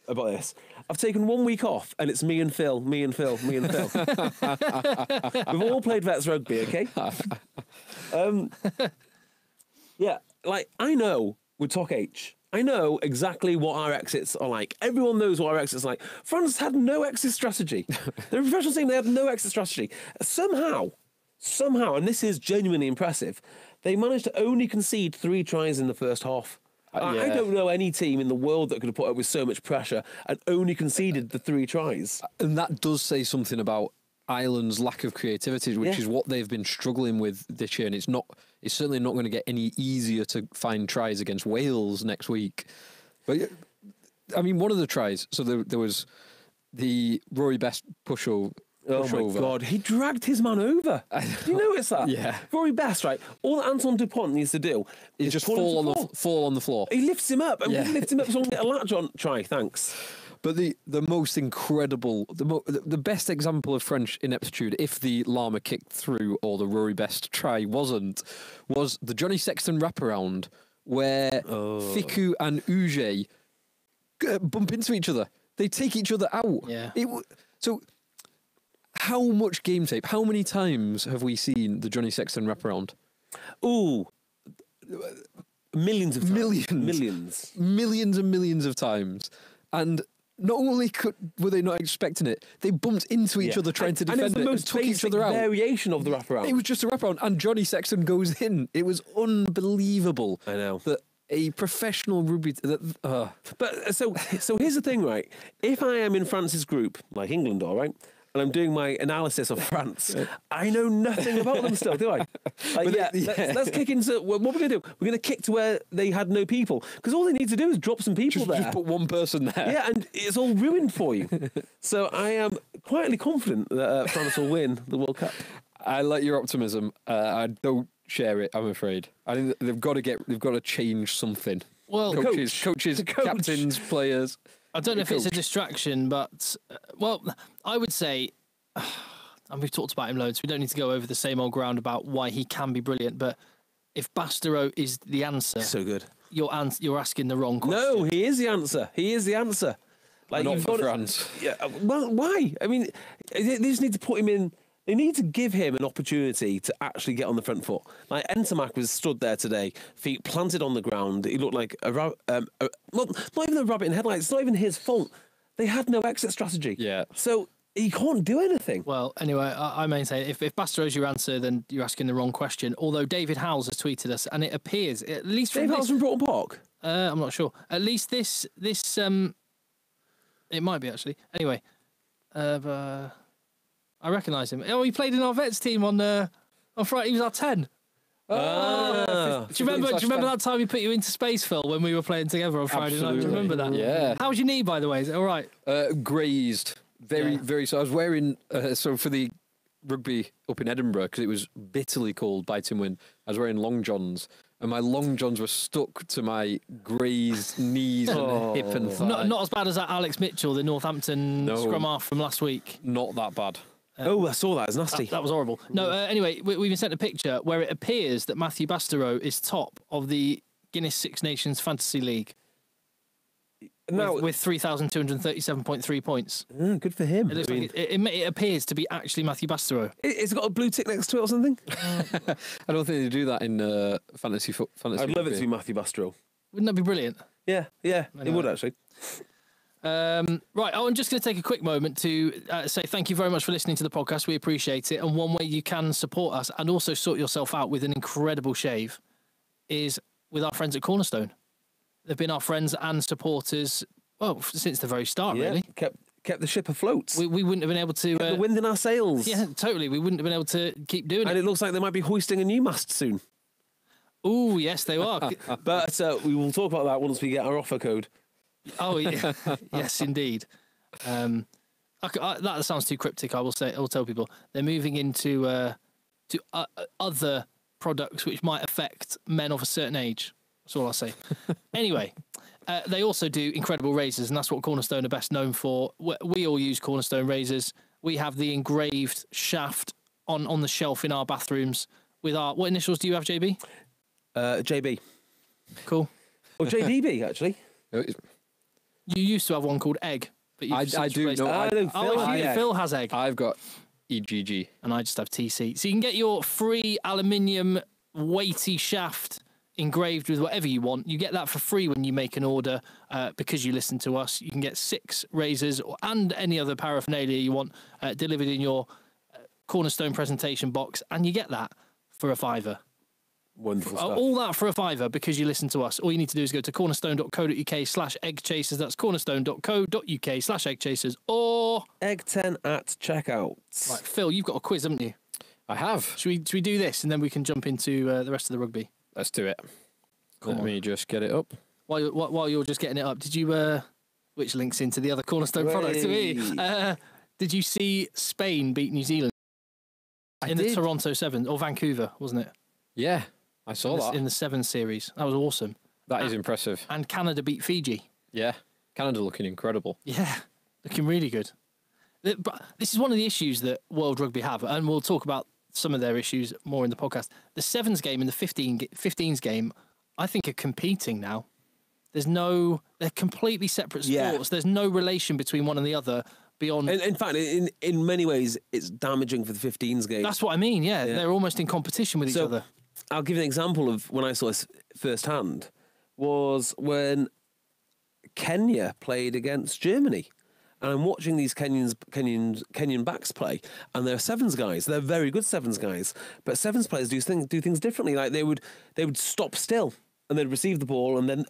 about this. I've taken 1 week off, and it's me and Phil. We've all played Vets Rugby, okay? I know with Talk H, I know exactly what our exits are like. Everyone knows what our exits are like. France had no exit strategy. They're a professional team, they have no exit strategy. Somehow, and this is genuinely impressive, they managed to only concede 3 tries in the first half. I Yeah. don't know any team in the world that could have put up with so much pressure and only conceded the 3 tries. And that does say something about Ireland's lack of creativity, which Yeah. is what they've been struggling with this year. And it's certainly not going to get any easier to find tries against Wales next week. But I mean, one of the tries. So there was the Rory Best pushover. Oh my God, he dragged his man over. Do you notice that? Yeah. Rory Best, right? All that Antoine Dupont needs to do Is just pull him to fall on the floor. He lifts him up, and Yeah. he lifts him up so we get a latch on try. Thanks. But the most incredible, the best example of French ineptitude, if the Lama kicked through or the Rory Best try wasn't, was the Johnny Sexton wraparound where Ficou and Uge bump into each other. They take each other out. Yeah. So how much game tape, how many times have we seen the Johnny Sexton wraparound? Ooh, millions of times. Millions and millions of times. And not only were they not expecting it, they bumped into each other trying to and it was defend the it and most took each basic other out. variation of the wraparound. It was just a wraparound, and Johnny Sexton goes in. It was unbelievable. I know. That a professional rugby... But so here's the thing, right? If I am in France's group, like England are, right, and I'm doing my analysis of France, I know nothing about them still, do I? Let's kick into... What we're going to do, we're going to kick to where they had no people, because all they need to do is drop some people there. Just put one person there. Yeah, and it's all ruined for you. So I am quietly confident that France will win the World Cup. I like your optimism. I don't share it, I'm afraid. I think that they've got to change something. Well, coaches, coach. captains, players. I don't know if it's a coach. distraction, but I would say, and we've talked about him loads. We don't need to go over the same old ground about why he can be brilliant. But if Bastereau is the answer, So good. you're asking the wrong question. No, he is the answer. He is the answer. Not you've for got to- France. Yeah. Well, why? I mean, they just need to put him in. They need to give him an opportunity to actually get on the front foot. Like Entomac was stood there today, feet planted on the ground. He looked like not even a rabbit in headlights. It's not even his fault. They had no exit strategy. Yeah. So he can't do anything. Well, anyway, I maintain if Bastereau's your answer, then you're asking the wrong question. Although David Howells has tweeted us, and it appears, at least from Dave this, Howells from Broughton Park. I'm not sure. At least this it might be actually. Anyway, I recognise him. Oh, he played in our Vets team on Friday. He was our 10. Do you remember that time he put you into space, Phil, when we were playing together on Friday night? Do you remember that? Yeah. How's your knee, by the way? Is it all right? Grazed. Very, Yeah. very. So I was wearing, so for the rugby up in Edinburgh, because it was bitterly cold, biting wind, I was wearing long johns, and my long johns were stuck to my grazed knees and hip and thigh. Not as bad as that Alex Mitchell, the Northampton scrum half from last week. Not that bad. I saw that. It's nasty. That was horrible. No, anyway, we've been sent a picture where it appears that Matthew Bastareaud is top of the Guinness Six Nations Fantasy League. Now, With 3,237.3 points. good for him. It looks like it appears to be actually Matthew Bastareaud. It's got a blue tick next to it or something. I don't think they do that in fantasy. I'd love it to be Matthew Bastrell. Wouldn't that be brilliant? Yeah, it would actually. Right, I'm just going to take a quick moment to say thank you very much for listening to the podcast. We appreciate it. And one way you can support us and also sort yourself out with an incredible shave is with our friends at Cornerstone. They've been our friends and supporters, well, since the very start, really. Kept the ship afloat. We wouldn't have been able to... Kept the wind in our sails. Yeah, totally. We wouldn't have been able to keep doing it. And it looks like they might be hoisting a new mast soon. Oh, yes, they are. But we will talk about that once we get our offer code. Oh, yeah. Yes, indeed. That sounds too cryptic, I will tell people. They're moving into other products which might affect men of a certain age. That's all I'll say. Anyway, they also do incredible razors, and that's what Cornerstone are best known for. We all use Cornerstone razors. We have the engraved shaft on the shelf in our bathrooms with our... What initials do you have, JB? JB. Cool. Or JDB, actually. You used to have one called Egg. But I do. No, Phil has Egg. I've got EGG. And I just have TC. So you can get your free aluminium weighty shaft engraved with whatever you want. You get that for free when you make an order because you listen to us. You can get 6 razors and any other paraphernalia you want delivered in your Cornerstone presentation box, and you get that for £5. Wonderful stuff. All that for £5 because you listen to us. All you need to do is go to cornerstone.co.uk/eggchasers. That's cornerstone.co.uk/eggchasers or Egg 10 at checkout. Right, Phil, you've got a quiz, haven't you? I have. Should we do this and then we can jump into the rest of the rugby? Let's do it. Let me just get it up. While you're just getting it up, did you, which links into the other Cornerstone product to me, did you see Spain beat New Zealand in the Toronto Sevens, or Vancouver, wasn't it? Yeah, I saw that. In the Sevens series. That was awesome. That is impressive. And Canada beat Fiji. Yeah, Canada looking incredible. Yeah, looking really good. But this is one of the issues that World Rugby have, and we'll talk about some of their issues more in the podcast. The Sevens game and the 15s game, I think, are competing now. They're completely separate sports. Yeah. There's no relation between one and the other beyond... In fact, in many ways, it's damaging for the 15s game. That's what I mean, yeah. They're almost in competition with each other. I'll give you an example of when I saw this firsthand, was when Kenya played against Germany. And I'm watching these Kenyan backs play, and they're Sevens guys. They're very good Sevens guys. But Sevens players do things differently. Like they would stop still, and they'd receive the ball, and then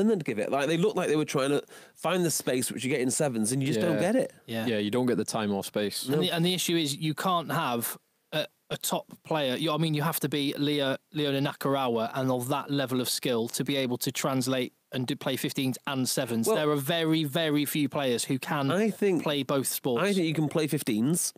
they'd give it. Like they looked like they were trying to find the space which you get in Sevens, and you just don't get it. Yeah, you don't get the time or space. No. And the issue is you can't have a top player. You have to be Leona Nakarawa and of that level of skill to be able to translate and play 15s and Sevens. Well, there are very, very few players who can play both sports. I think you can play 15s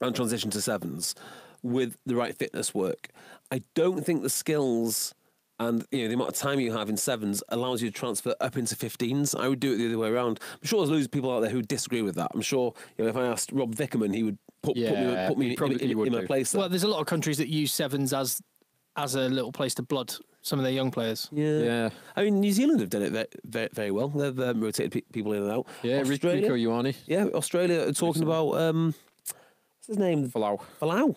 and transition to Sevens with the right fitness work. I don't think the skills and the amount of time you have in Sevens allows you to transfer up into 15s. I would do it the other way around. I'm sure there's loads of people out there who disagree with that. I'm sure if I asked Rob Vickerman, he would put me in my place there. Well, there's a lot of countries that use Sevens as a little place to blood some of their young players. Yeah. I mean, New Zealand have done it very, very well. They've rotated people in and out. Yeah, Australia, Rico Ioane. Yeah, Australia are talking about, what's his name? Falau.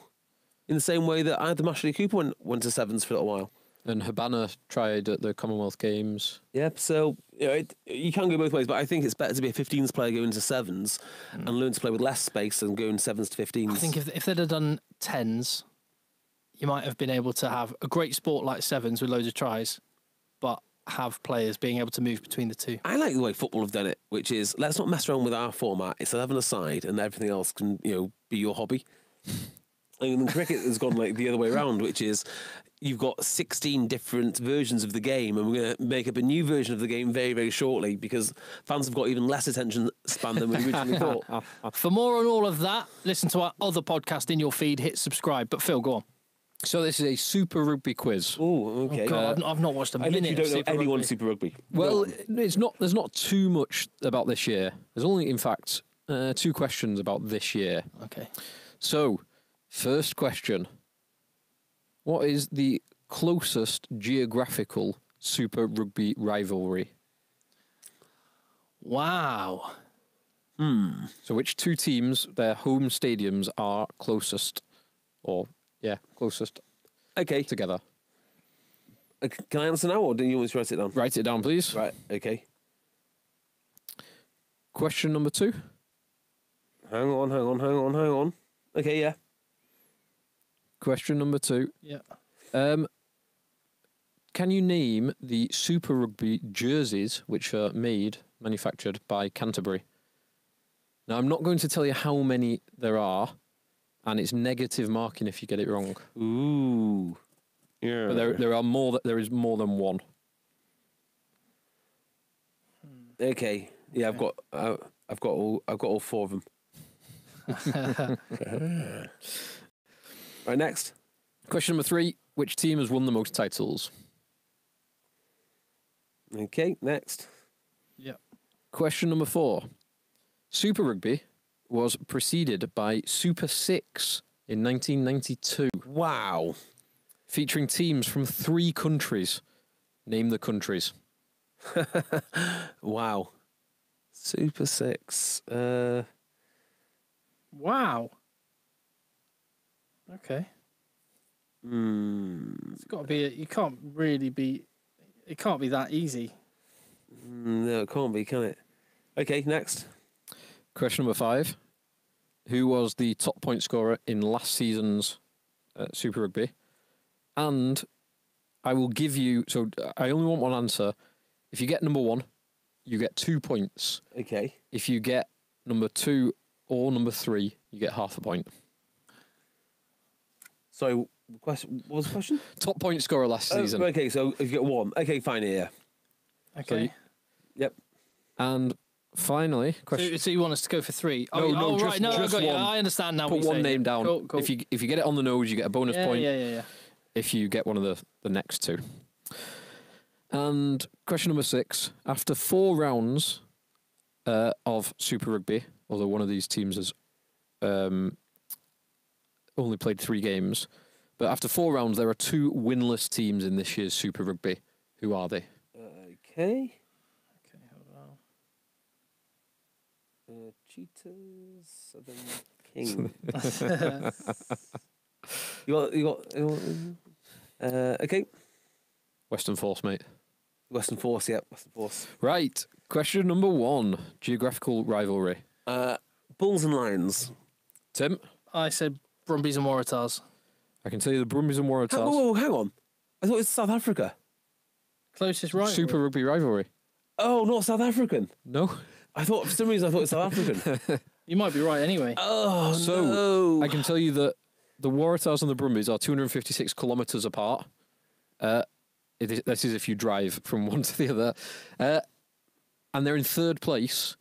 In the same way that Adam Ashley Cooper went to Sevens for a little while. And Habana tried at the Commonwealth Games. Yep, so you can go both ways, but I think it's better to be a 15s player going to Sevens and learn to play with less space than going 7s to 15s. I think if they'd have done 10s, you might have been able to have a great sport like Sevens with loads of tries, but have players being able to move between the two. I like the way football have done it, which is let's not mess around with our format. It's 11 aside, and everything else can be your hobby. And cricket has gone like the other way around, which is you've got 16 different versions of the game, and we're going to make up a new version of the game very, very shortly because fans have got even less attention span than we originally thought. For more on all of that, listen to our other podcast in your feed, hit subscribe. But Phil, go on. So this is a Super Rugby quiz. Oh, okay. Oh, God, I've not watched a I minute literally of don't know Super anyone Rugby. in Super Rugby. Well, it's not. There's not too much about this year. There's only, in fact, 2 questions about this year. Okay. So, first question: what is the closest geographical Super Rugby rivalry? Wow. So, which 2 teams, their home stadiums are closest, closest Okay. together? Can I answer now, or do you want me to write it down? Write it down, please. Right. Okay. Question number 2. Hang on. Okay, yeah. Question number 2. Yeah. Can you name the Super Rugby jerseys which are manufactured by Canterbury? Now, I'm not going to tell you how many there are, and it's negative marking if you get it wrong. Ooh. Yeah. But there is more than one. Okay. Yeah, I've got all 4 of them. Right, next. Question number 3. Which team has won the most titles? Okay, next. Yeah. Question number 4. Super Rugby was preceded by Super 6 in 1992, Wow. featuring teams from 3 countries. Name the countries. Wow. Super 6. Wow. Okay. It's got to be. You can't really be. It can't be that easy. No, it can't be, can it? Okay, next. Question number 5. Who was the top point scorer in last season's Super Rugby? And I will give you... So I only want one answer. If you get number 1, you get 2 points. Okay. If you get number 2 or number 3, you get half a point. So, what was the question? Top point scorer last season. Okay, so if you get 1. Okay, fine, yeah. Okay. Yep. And finally, question... So you want us to go for 3? No, right. just- No, I just got you. one. I understand now. Put what you're one saying. name down. Cool. If you get it on the nose, you get a bonus point. Yeah. If you get one of the next 2. And question number 6. After 4 rounds of Super Rugby, although one of these teams has only played 3 games, but after 4 rounds, there are 2 winless teams in this year's Super Rugby. Who are they? Okay. Okay, hold on. Cheetahs, Southern King. you got okay. Western Force, mate. Western Force, yeah, Western Force. Right. Question number 1. Geographical rivalry. Bulls and Lions. Tim, I said Brumbies and Waratahs. I can tell you the Brumbies and Waratahs. Whoa, hang on. I thought it was South Africa. Closest right. Super Rugby rivalry. Oh, not South African. No. For some reason, I thought it was South African. You might be right anyway. Oh, So, no. I can tell you that the Waratahs and the Brumbies are 256 kilometres apart. This is if you drive from one to the other. And they're in 3rd place.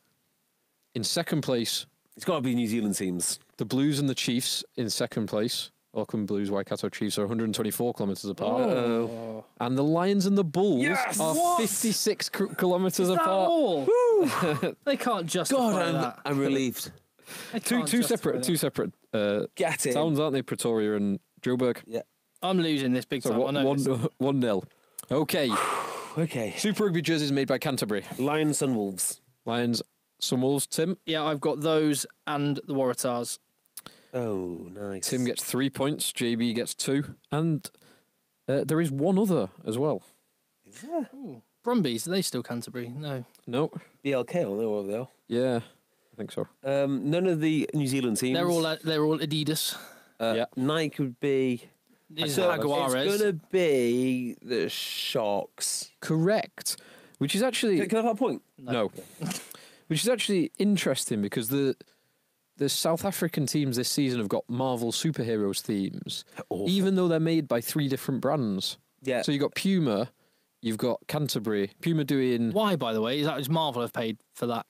In 2nd place, It's got to be New Zealand teams. the Blues and the Chiefs in 2nd place. Auckland Blues, Waikato Chiefs are 124 kilometres apart. Oh. And the Lions and the Bulls Yes! are What? 56 kilometres Is that apart. all? They can't justify God, that. I'm relieved. They Two can't justify separate Get it. towns, aren't they? Pretoria and Joburg. Yeah. I'm losing this big So time. I know this. 1-0. Okay. Okay. Super Rugby jerseys made by Canterbury. Lions and Wolves. Lions, some Wolves. Tim. Yeah, I've got those and the Waratahs. Oh, nice. Tim gets 3 points. JB gets 2. And there is one other as well. Is there? Ooh. Brumbies, are they still Canterbury? No. No. BLK, I don't know what they are. Yeah, I think so. None of the New Zealand teams. They're all Adidas. Yeah. Nike would be. Is So Jaguares. It's going to be the Sharks. Correct. Which is actually... Can I have a point? No. Which is actually interesting because the South African teams this season have got Marvel superheroes themes, Awful. even though they're made by 3 different brands. Yeah. So you've got Puma, you've got Canterbury. Puma doing... Why, by the way? Is Marvel have paid for that?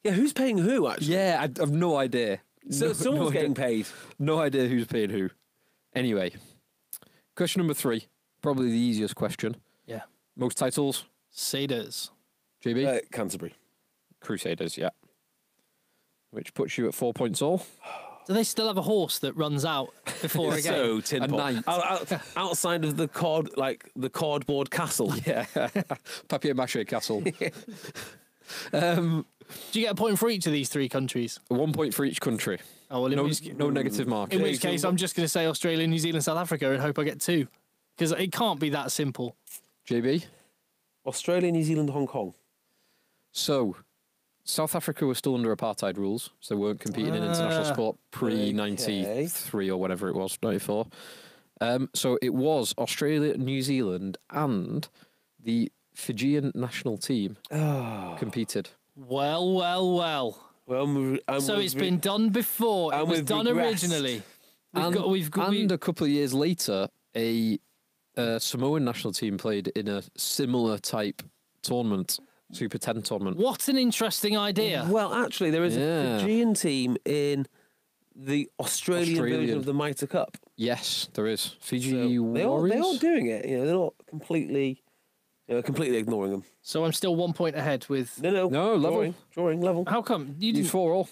Yeah, who's paying who, actually? Yeah, I've no idea. So someone's getting paid. No idea who's paying who. Anyway, Question number 3, probably the easiest question. Yeah. Most titles, Cedars. JB? Canterbury. Crusaders, yeah. Which puts you at 4 points all. Do they still have a horse that runs out before a game? So tin A pot. knight. Outside of the cardboard castle. Yeah. Papier Mâché Castle. Do you get a point for each of these 3 countries? 1 point for each country. Oh, well, No negative marking. in which case, I'm just going to say Australia, New Zealand, South Africa and hope I get 2. Because it can't be that simple. JB? Australia, New Zealand, Hong Kong. So, South Africa was still under apartheid rules, so they weren't competing in international sport pre-93 or whatever it was, 94. So it was Australia, New Zealand, and the Fijian national team competed. Well. So it's been done before. It was done originally. And a couple of years later, a Samoan national team played in a similar type tournament. Super 10 tournament. What an interesting idea. Well, actually, there is a Fijian team the Australian version of the Mitre Cup. Yes, there is. Fiji So Warriors. they are doing it. You know, they're not completely ignoring them. So I'm still 1 point ahead with. No, level. drawing level. How come you You didn't? 4 all.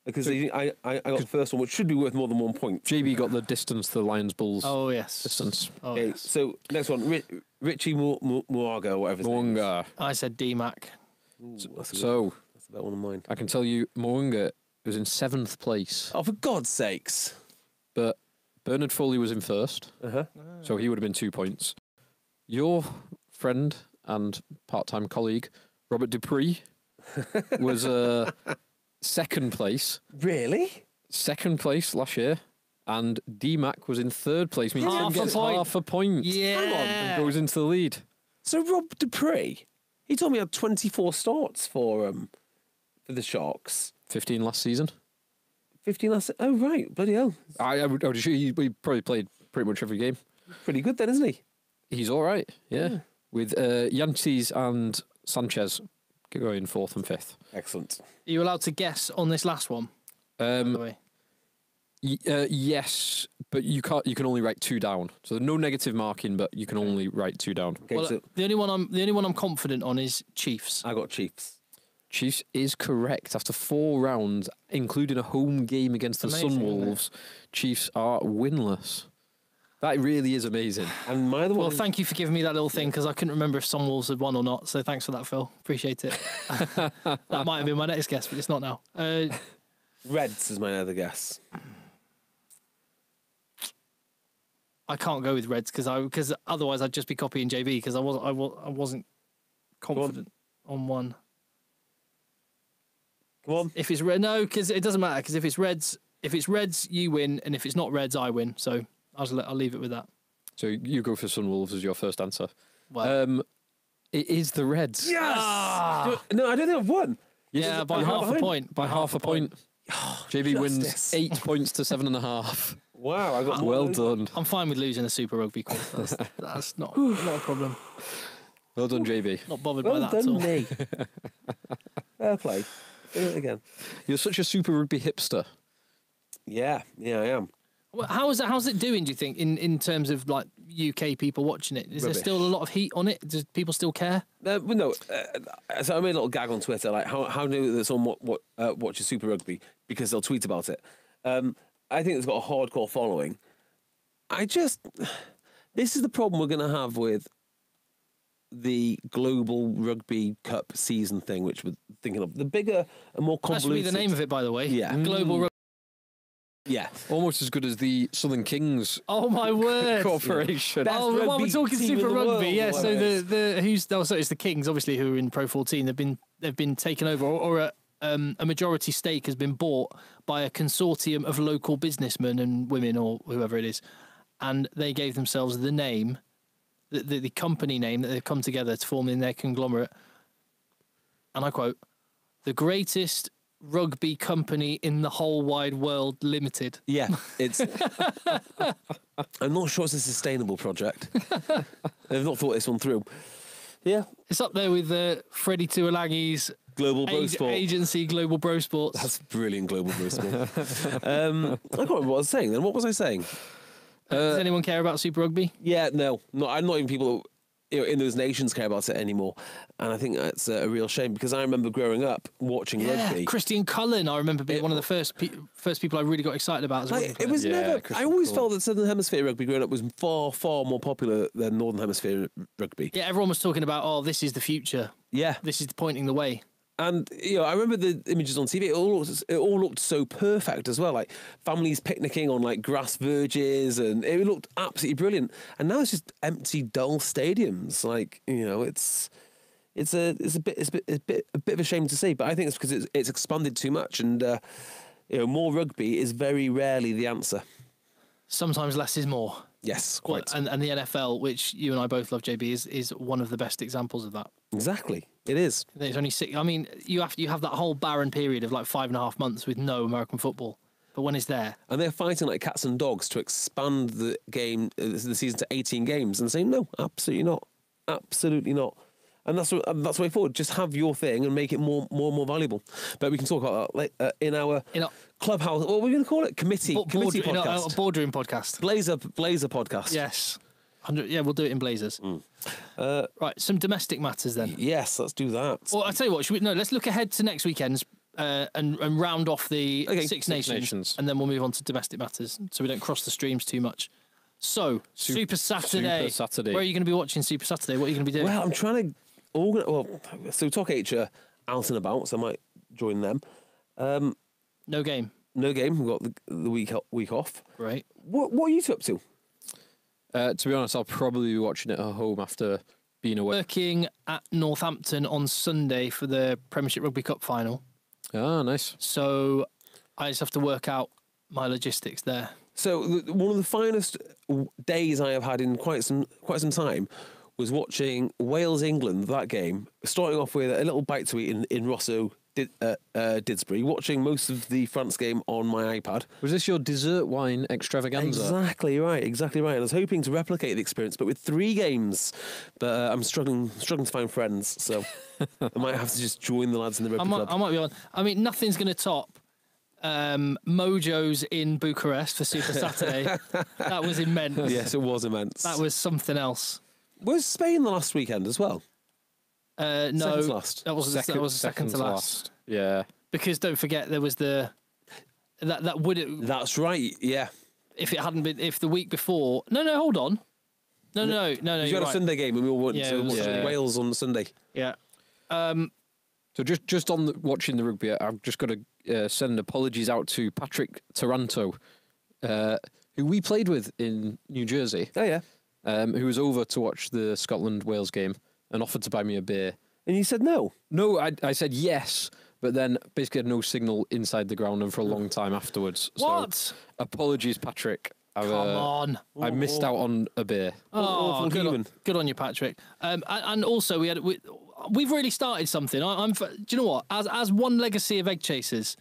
Because I got the first one, which should be worth more than 1 point. JB got the distance to the Lions Bulls Oh yes. distance. Oh, Okay, yes. so next one, Richie Muago, whatever his name is. Mo'unga. I said DMAC. Ooh, that's So about one of mine. I can tell you, Mo'unga was in 7th place, Oh, for God's sakes! but Bernard Foley was in 1st, Uh-huh. so he would have been 2 points. Your friend and part-time colleague Robert Dupree was 2nd place. Really? 2nd place last year, and DMAC was in 3rd place. Means Half he a gets point. half a point. Yeah. And goes into the lead. So Rob Dupree, he told me he had 24 starts for the Sharks. 15 last season. 15 last. Oh right, bloody hell! I would assume he probably played pretty much every game. Pretty good then, isn't he? He's all right, yeah. With Yankees and Sanchez going 4th and 5th. Excellent. Are you allowed to guess on this last one? By the way? Yes, but you can't. You can only write 2 down. So no negative marking, but you can only write 2 down. Okay, Well, so the only one I'm confident on is Chiefs. I got Chiefs. Chiefs is correct. After 4 rounds, including a home game against the Amazing, isn't it? Sunwolves, Chiefs are winless. That really is amazing. And my other Well, one. thank you for giving me that little thing because I couldn't remember if Sunwolves had won or not. So thanks for that, Phil. Appreciate it. That might have been my next guess, but it's not now. Reds is my other guess. I can't go with Reds because otherwise I'd just be copying JB because I wasn't confident on one. Come on. If it's red, no, because it doesn't matter. Because if it's Reds, you win, and if it's not Reds, I win. So I'll leave it with that. So you go for Sunwolves as your first answer. Well, It is the Reds. Yes. Ah! No, I don't think I've won. yeah, by I'm half a behind. point. By half a point. JB wins Justice. 8 points to 7.5. Wow, I got more Well than those. done. I'm fine with losing a Super Rugby quiz. That's not a problem. Well done, JB. Not bothered by Well that at done, all. me. Fair play. Do it again. You're such a Super Rugby hipster. Yeah, I am. Well, how's it doing? Do you think in terms of like UK people watching it? Is there Rubbish. still a lot of heat on it? Does people still care? Well, no. So I made a little gag on Twitter, like how do that someone watches Super Rugby because they'll tweet about it. I think it's got a hardcore following. This is the problem we're going to have with the Global Rugby Cup season thing, which we're thinking of. The bigger and more That should be convoluted. the name of it, by the way. Yeah. Global Rugby. Yeah. Almost as good as the Southern Kings Oh my word! Corporation. Best Oh, well, we're rugby talking team in Super the Rugby, world, yeah. or So whatever it is. it's the Kings, obviously, who are in Pro 14. They've been taken over, or a majority stake has been bought by a consortium of local businessmen and women, or whoever it is, and they gave themselves the name, the company name that they've come together to form in their conglomerate. And I quote, "The greatest rugby company in the whole wide world, Limited." Yeah, it's. I'm not sure it's a sustainable project. They've not thought this one through. Yeah, It's up there with Freddie Tuolagi's Global Bro Sport. agency, Global Bro Sports. That's brilliant, Global Bro Sport. I can't remember what I was saying then. What was I saying? Does anyone care about Super Rugby? Yeah, no, I'm not even people in those nations care about it anymore, and I think that's a real shame because I remember growing up watching rugby. Christian Cullen, I remember being one of the first people I really got excited about as a rugby player. It was never. Christian I always Cullen. felt that Southern Hemisphere rugby growing up was far more popular than Northern Hemisphere rugby. Yeah, everyone was talking about, oh, this is the future. Yeah, This is pointing the way. and I remember the images on TV. It all looked so perfect as well, like families picnicking on like grass verges, and it looked absolutely brilliant. And now it's just empty, dull stadiums. Like it's a bit of a shame to see, but I think it's because it's expanded too much, and more rugby is very rarely the answer. Sometimes less is more. Yes, Well, quite and the NFL, which you and I both love, JB, is one of the best examples of that. exactly. It is. There's only 6. I mean, you have that whole barren period of like 5.5 months with no American football. But when it's there, And they're fighting like cats and dogs to expand the game, the season to 18 games, and saying no, absolutely not, absolutely not. And that's the way forward. Just have your thing and make it more valuable. But we can talk about that in our clubhouse. What are we going to call it? Committee podcast. Boardroom podcast. Blazer podcast. Yes. Yeah, we'll do it in Blazers. Right, some domestic matters then. Yes, let's do that. Well, I'll tell you what, let's look ahead to next weekend's and round off the Six Nations, and then we'll move on to domestic matters so we don't cross the streams too much. So, Super Saturday. Where are you going to be watching Super Saturday? What are you going to be doing? Well, I'm trying to organise. So Talk H are out and about, so I might join them. No game. No game. We've got the week off. Right. What are you two up to? To be honest, I'll probably be watching it at home after being away. Working at Northampton on Sunday for the Premiership Rugby Cup final. Ah, nice. So I just have to work out my logistics there. So one of the finest days I have had in quite some time was watching Wales-England, that game, starting off with a little bite to eat in Rosso, Didsbury, watching most of the France game on my iPad. Was this your dessert wine extravaganza? Exactly right. I was hoping to replicate the experience, but with 3 games. But I'm struggling to find friends, so I might have to just join the lads in the rugby club. I might be on. I mean, nothing's going to top Mojo's in Bucharest for Super Saturday. That was immense. Yes, it was immense. That was something else. Was Spain the last weekend as well? No, Second to last. that was second to last. Yeah. Because don't forget there was that would That's right. Yeah. if it hadn't been if the week before. No, hold on. No. You You're had a right. Sunday game and we all went Yeah, to it was Wales on Sunday. Yeah. So just on watching the rugby, I've just got to send apologies out to Patrick Taranto, who we played with in New Jersey. Oh yeah. Who was over to watch the Scotland-Wales game and offered to buy me a beer. And you said no. No, I said yes, but then basically had no signal inside the ground and for a long time afterwards. What? So, apologies, Patrick. Come on. I missed out on a beer. Oh, human. good on you, Patrick. And also we've really started something. Do you know what? As one legacy of Egg Chasers,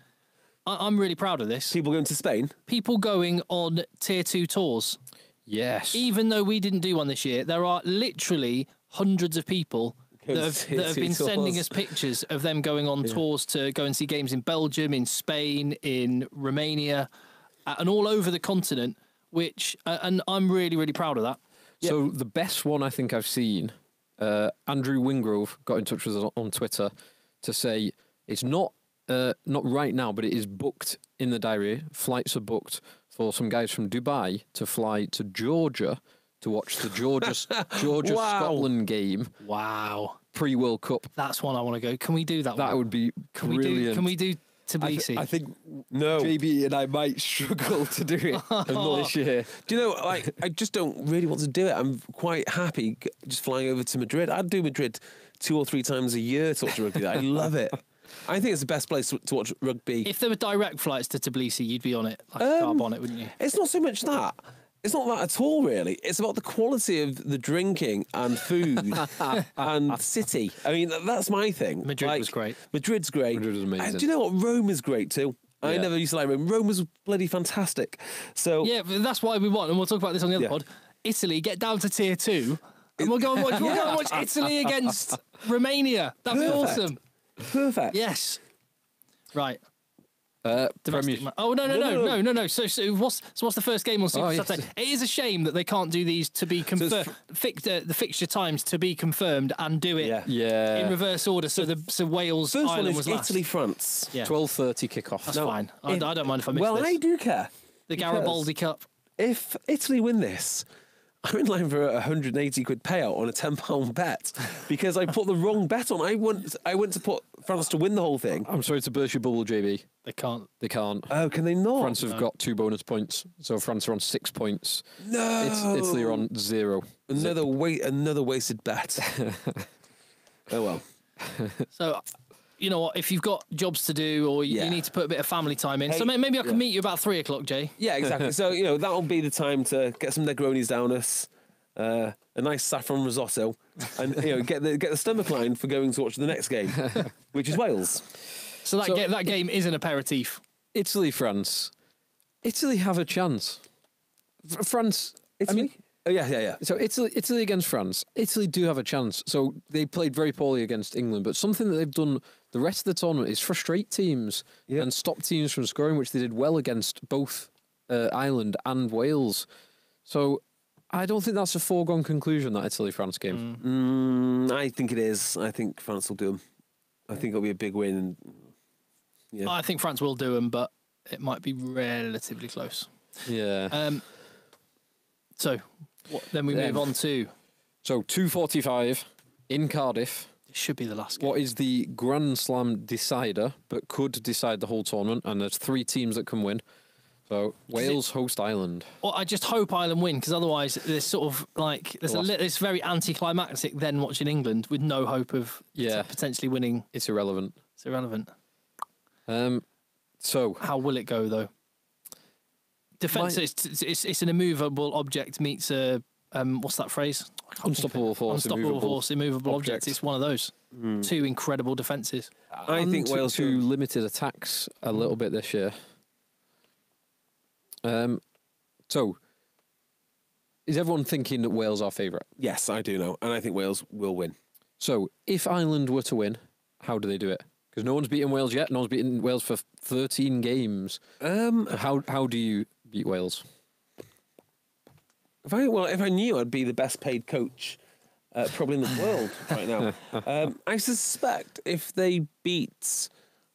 I'm really proud of this. People going to Spain. People going on tier 2 tours. Yes. Even though we didn't do one this year, there are literally hundreds of people that have been sending us pictures of them going on tours to go and see games in Belgium, in Spain, in Romania, and all over the continent. Which and I'm really, really proud of that. So the best one I think I've seen, Andrew Wingrove got in touch with us on Twitter to say it's not right now, but it is booked in the diary. Flights are booked for some guys from Dubai to fly to Georgia to watch the Georgia Scotland game. Wow. Pre-World Cup. That's one I want to go. Can we do that? That would be brilliant. Can we do Tbilisi? I think No. JB and I might struggle to do it this year. Do you know, like, I just don't really want to do it. I'm quite happy just flying over to Madrid. I'd do Madrid 2 or 3 times a year to watch rugby. I love it. I think it's the best place to watch rugby. If there were direct flights to Tbilisi, you'd be on it, like a carb on it, wouldn't you? It's not so much that. It's not that at all, really. It's about the quality of the drinking and food and city. I mean, that's my thing. Madrid was great. Madrid's great. Madrid was amazing. And do you know what? Rome is great too. I Yeah. never used to like Rome. Rome was bloody fantastic. So Yeah, but that's why we want, and we'll talk about this on the other pod. Italy, get down to tier 2, and we'll go and watch Italy against Romania. That'd be Perfect. awesome. perfect. Yes. Right. Domestic Premier. Oh no! So what's the first game on Super yes. Saturday? It is a shame that they can't do these to be confirmed. The fixture times to be confirmed and do it Yeah. in reverse order. So Wales First Ireland one is was last. Italy, France. Yeah, 12:30 kickoff. that's fine. I don't mind if I miss Well, this. I do care. The because Garibaldi Cup. If Italy win this, I'm in line for a £180 payout on a £10 bet because I put the wrong bet on. I went to put France to win the whole thing. I'm sorry to burst your bubble, JB. They can't. They can't. Oh, can they not? France have got 2 bonus points, so France are on 6 points. No, Italy are on 0. another wasted bet. Oh well. So, you know what? If you've got jobs to do or you need to put a bit of family time in, so maybe I can meet you about 3 o'clock, Jay. Yeah, exactly. So that'll be the time to get some Negronis down us, a nice saffron risotto, and get the stomach line for going to watch the next game, which is Wales. So that game is an aperitif. Italy, France. Italy have a chance. France. Italy? I mean, oh yeah. so Italy against France. Italy do have a chance. So they played very poorly against England, but something that they've done the rest of the tournament is frustrate teams and stop teams from scoring, which they did well against both Ireland and Wales. So I don't think that's a foregone conclusion, that Italy-France game. I think it is. I think France will do them. I think it'll be a big win. Yeah. I think France will do them, but it might be relatively close. Yeah. So then we move on to. So 2:45 in Cardiff. It should be the last game. What is the Grand Slam decider, but could decide the whole tournament? And there's 3 teams that can win. So Wales host Ireland. Well, I just hope Ireland win, because otherwise there's sort of like it's very anticlimactic. Then watching England with no hope of potentially winning. It's irrelevant. It's irrelevant. So how will it go though? Defense. It's an immovable object meets a what's that phrase? Unstoppable force. Unstoppable force. Immovable object. It's one of those. 2 incredible defences. I think Wales too limited attacks a little bit this year. So, is everyone thinking that Wales are favourite? Yes, I do know, and I think Wales will win. So, if Ireland were to win, how do they do it? Because no one's beaten Wales yet. No one's beaten Wales for 13 games. How do you beat Wales? If I knew, I'd be the best paid coach probably in the world right now. I suspect if they beat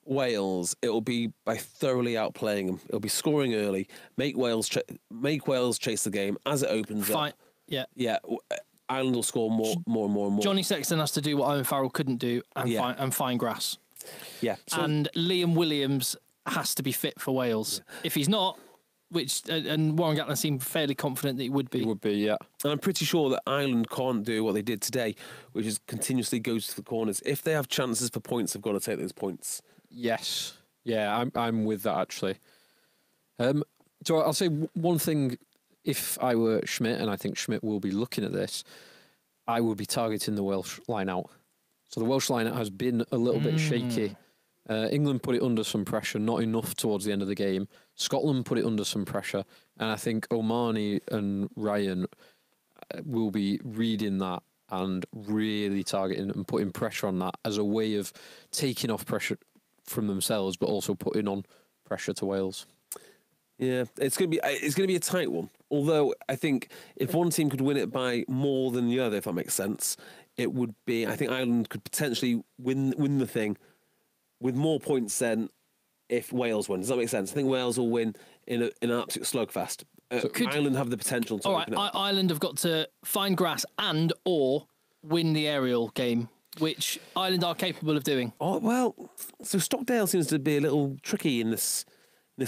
Wales, it will be by thoroughly outplaying them. It'll be scoring early, make Wales chase the game as it opens up. Yeah. Ireland will score more and more. Johnny Sexton has to do what Owen Farrell couldn't do and find grass. Yeah, and Liam Williams has to be fit for Wales. If he's not, and Warren Gatland seemed fairly confident that he would be. He would be, yeah. And I'm pretty sure that Ireland can't do what they did today, which is continuously goes to the corners. If they have chances for points, they've got to take those points. Yes. Yeah, I'm with that, actually. So I'll say one thing. If I were Schmidt, and I think Schmidt will be looking at this, I would be targeting the Welsh line-out. So the Welsh line-out has been a little bit shaky. England put it under some pressure, not enough towards the end of the game. Scotland put it under some pressure. And I think Omani and Ryan will be reading that and really targeting and putting pressure on that as a way of taking off pressure from themselves, but also putting on pressure to Wales. Yeah, it's going to be a tight one. Although I think if one team could win it by more than the other, if that makes sense, it would be. I think Ireland could potentially win the thing with more points than if Wales win. Does that make sense? I think Wales will win in an absolute slugfest. Ireland have the potential to. All right, Ireland have got to find grass or win the aerial game, which Ireland are capable of doing. Oh well, so Stockdale seems to be a little tricky in this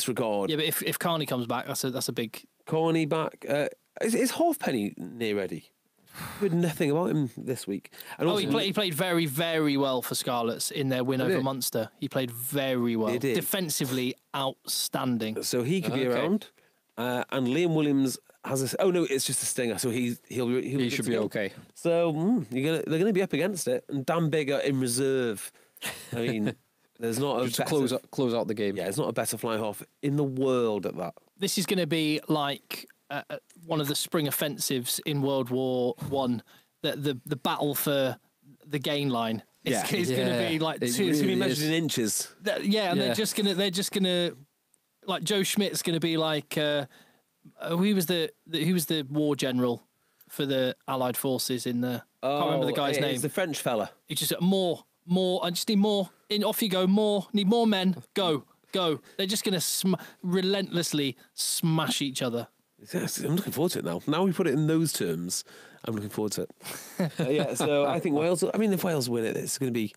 regard. Yeah, but if Carney comes back, that's a big. Carney back. Is Halfpenny near ready? We heard nothing about him this week. And also, he played very, very well for Scarlets in their win over Munster. He played very well. Defensively outstanding. So he could be around. And Liam Williams has this. Oh no, it's just a stinger. So he should be okay. So they're gonna be up against it. And Dan Bigger in reserve. I mean, there's not a better, close out the game. Yeah, there's not a better fly half in the world at that. This is going to be like one of the spring offensives in World War One. The battle for the gain line. It's going to be like It two. It's going to be really measured is. in inches. Yeah, and they're just gonna like Joe Schmidt's gonna be like who was the war general for the Allied forces in the I can't remember the guy's name. It's the French fella. He just more. I just need more. In off you go. More. Need more men. Go. They're just gonna relentlessly smash each other. Yes, I'm looking forward to it now. Now we put it in those terms. I'm looking forward to it. Yeah, so I think Wales. I mean, if Wales win it, it's going to be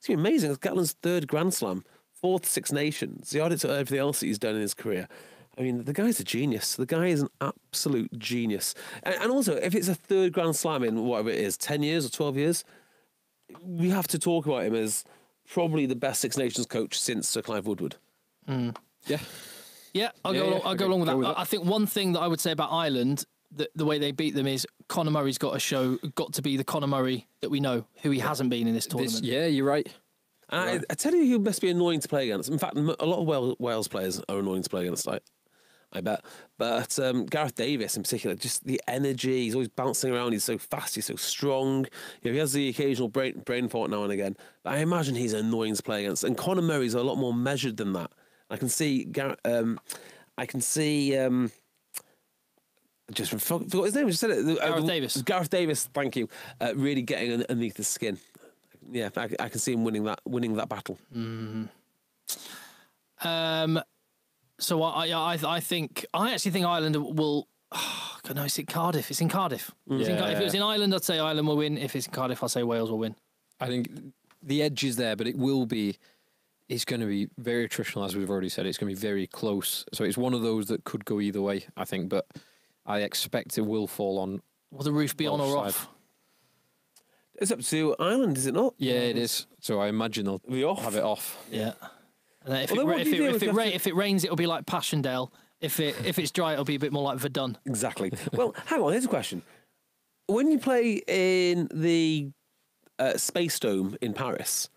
amazing. It's Gatland's third Grand Slam, fourth Six Nations. You add it to everything else that he's done in his career. I mean, the guy's a genius. The guy is an absolute genius. And also, if it's a third Grand Slam in whatever it is, 10 years or 12 years, we have to talk about him as probably the best Six Nations coach since Sir Clive Woodward. Yeah. Yeah, I'll go along with that. I think one thing that I would say about Ireland, the way they beat them is Conor Murray's got to be the Conor Murray that we know, who he hasn't been in this tournament. Yeah, you're right. I tell you who must be annoying to play against. In fact, a lot of Wales players are annoying to play against, I bet. But Gareth Davies in particular, just the energy, he's always bouncing around, he's so fast, he's so strong. He has the occasional brain fart now and again. But I imagine he's annoying to play against. And Conor Murray's a lot more measured than that. I can see just forgot his name. I just said it. Gareth Davies. Gareth Davies. Thank you. Really getting underneath the skin. Yeah, I can see him winning that battle. So I actually think Ireland will. Oh, God, no, it's in Cardiff. It's in Cardiff. If it was in Ireland, I'd say Ireland will win. If it's in Cardiff, I'll say Wales will win. I think the edge is there, but it's going to be very attritional, as we've already said. It's going to be very close. So it's one of those that could go either way, I think. But I expect it will fall on. Will the roof be on or off? It's up to Ireland, is it not? Yeah, it is. So I imagine they'll have it off. Yeah. And then if it rains, it'll be like Passchendaele. If it's dry, it'll be a bit more like Verdun. Exactly. Well, hang on. Here's a question. When you play in the Space Dome in Paris,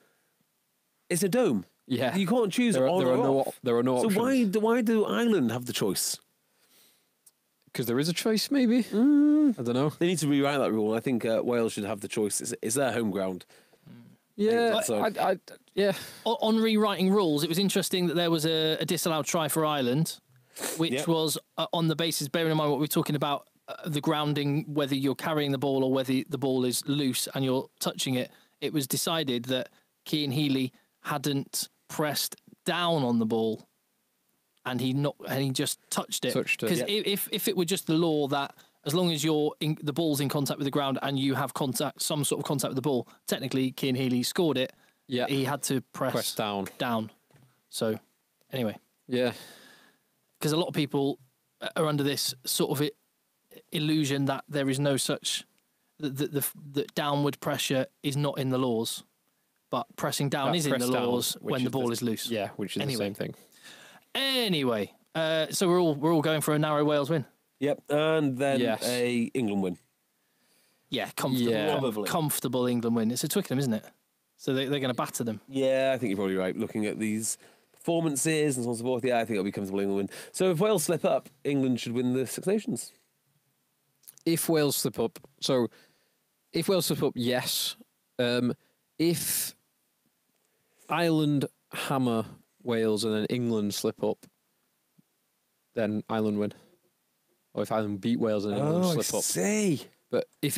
it's a dome. Yeah, you can't choose there on or off. There are no options. So why do Ireland have the choice? Because there is a choice, maybe. I don't know. They need to rewrite that rule. I think Wales should have the choice. It's their home ground. Yeah, yeah. On rewriting rules, it was interesting that there was a disallowed try for Ireland, which was on the basis, bearing in mind what we're talking about, the grounding, whether you're carrying the ball or whether the ball is loose and you're touching it. It was decided that Cian Healy hadn't pressed down on the ball, and he just touched it. Because if it were just the law that as long as the ball's in contact with the ground and you have some sort of contact with the ball, technically Cian Healy scored it. Yeah, he had to press down. So anyway, yeah, because a lot of people are under this sort of illusion that there is no such the downward pressure is not in the laws. But pressing down is in the laws when the ball is loose. Yeah, which is the same thing. Anyway, so we're all going for a narrow Wales win. Yep, and then a England win. Yeah, comfortable England win. It's a Twickenham, isn't it? So they're going to batter them. Yeah, I think you're probably right. Looking at these performances and so on and so forth, I think it'll be comfortable England win. So if Wales slip up, England should win the Six Nations. If Wales slip up, yes. If Ireland hammer Wales and then England slip up, then Ireland win. Or if Ireland beat Wales and England slip up. See. But if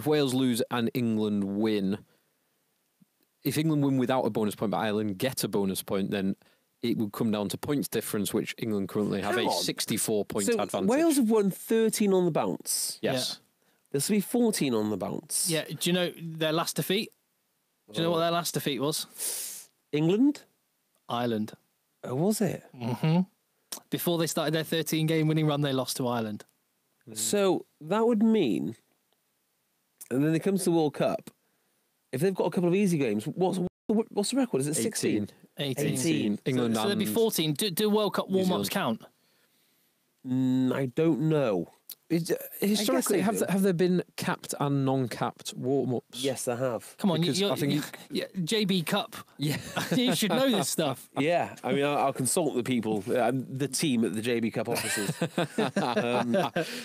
Wales lose and England win, if England win without a bonus point but Ireland get a bonus point, then it would come down to points difference, which England currently have a 64-point advantage. Wales have won 13 on the bounce. Yes. Yeah. This will be 14 on the bounce. Yeah. Do you know their last defeat? Do you know what their last defeat was? England? Ireland. Oh, was it? Mm-hmm. Before they started their 13-game winning run, they lost to Ireland. So that would mean, and then it comes to the World Cup, if they've got a couple of easy games, what's the record? Is it 16? 18. England so there'd be 14. Do World Cup warm-ups count? I don't know. Historically, they have do. have there been capped and non-capped warm-ups? Yes, I have. Come on, Because I think JB Cup. Yeah. You should know this stuff. Yeah, I mean, I'll consult the people, the team at the JB Cup offices.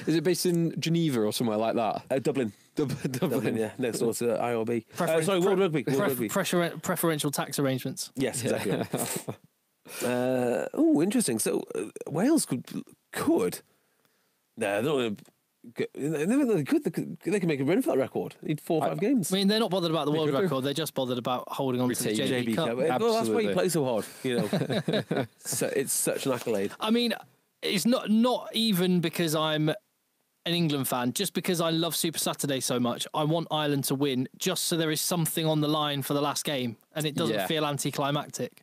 Is it based in Geneva or somewhere like that? Dublin. Dublin. Yeah, next door to IRB. Preference- Sorry, World Rugby. World Rugby. Preferential tax arrangements. Yes, exactly. Oh, interesting. So Wales could. No, they're not going to. They can make a run for that record. They need 4 or 5 games. I mean, they're not bothered about the world could do. record. They're just bothered about holding on to the Retain JB Cup. Well, that's why Absolutely. you play so hard. You know, so it's such an accolade. I mean, it's not even because I'm an England fan, just because I love Super Saturday so much. I want Ireland to win just so there is something on the line for the last game and it doesn't Yeah. feel anticlimactic.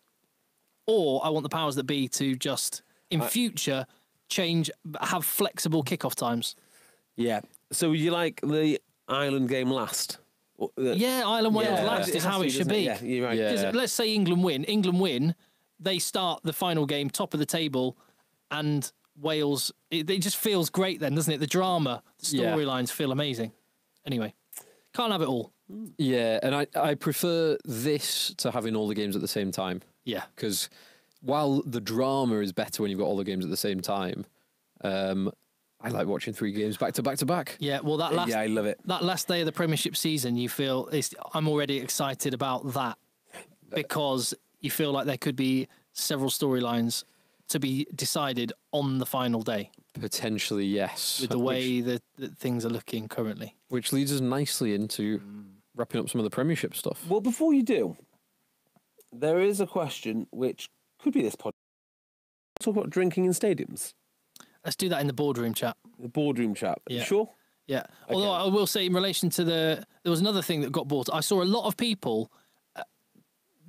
Or I want the powers that be to just, in future, have flexible kickoff times. Yeah. So you like the Ireland game last? Yeah, Ireland-Wales Yeah, last it is has how to it be, should doesn't it? be. Yeah, you're right. Yeah. Because let's say England win, they start the final game top of the table, and Wales, it just feels great then, doesn't it? The drama, the Yeah. storylines feel amazing. Anyway, can't have it all. Yeah, and I prefer this to having all the games at the same time. Yeah. Because while the drama is better when you've got all the games at the same time, I like watching 3 games back to back to back. Yeah, well, that I love it. last day of the Premiership season, you feel I'm already excited about that because you feel like there could be several storylines to be decided on the final day Potentially, yes. with the way that things are looking currently. Which leads us nicely into wrapping up some of the Premiership stuff. Well, before you do, there is a question which could be this podcast. Talk about drinking in stadiums. Let's do that in the boardroom chat. The boardroom chat. Yeah. You sure? Yeah. Although I will say, in relation to there was another thing that got bought. I saw a lot of people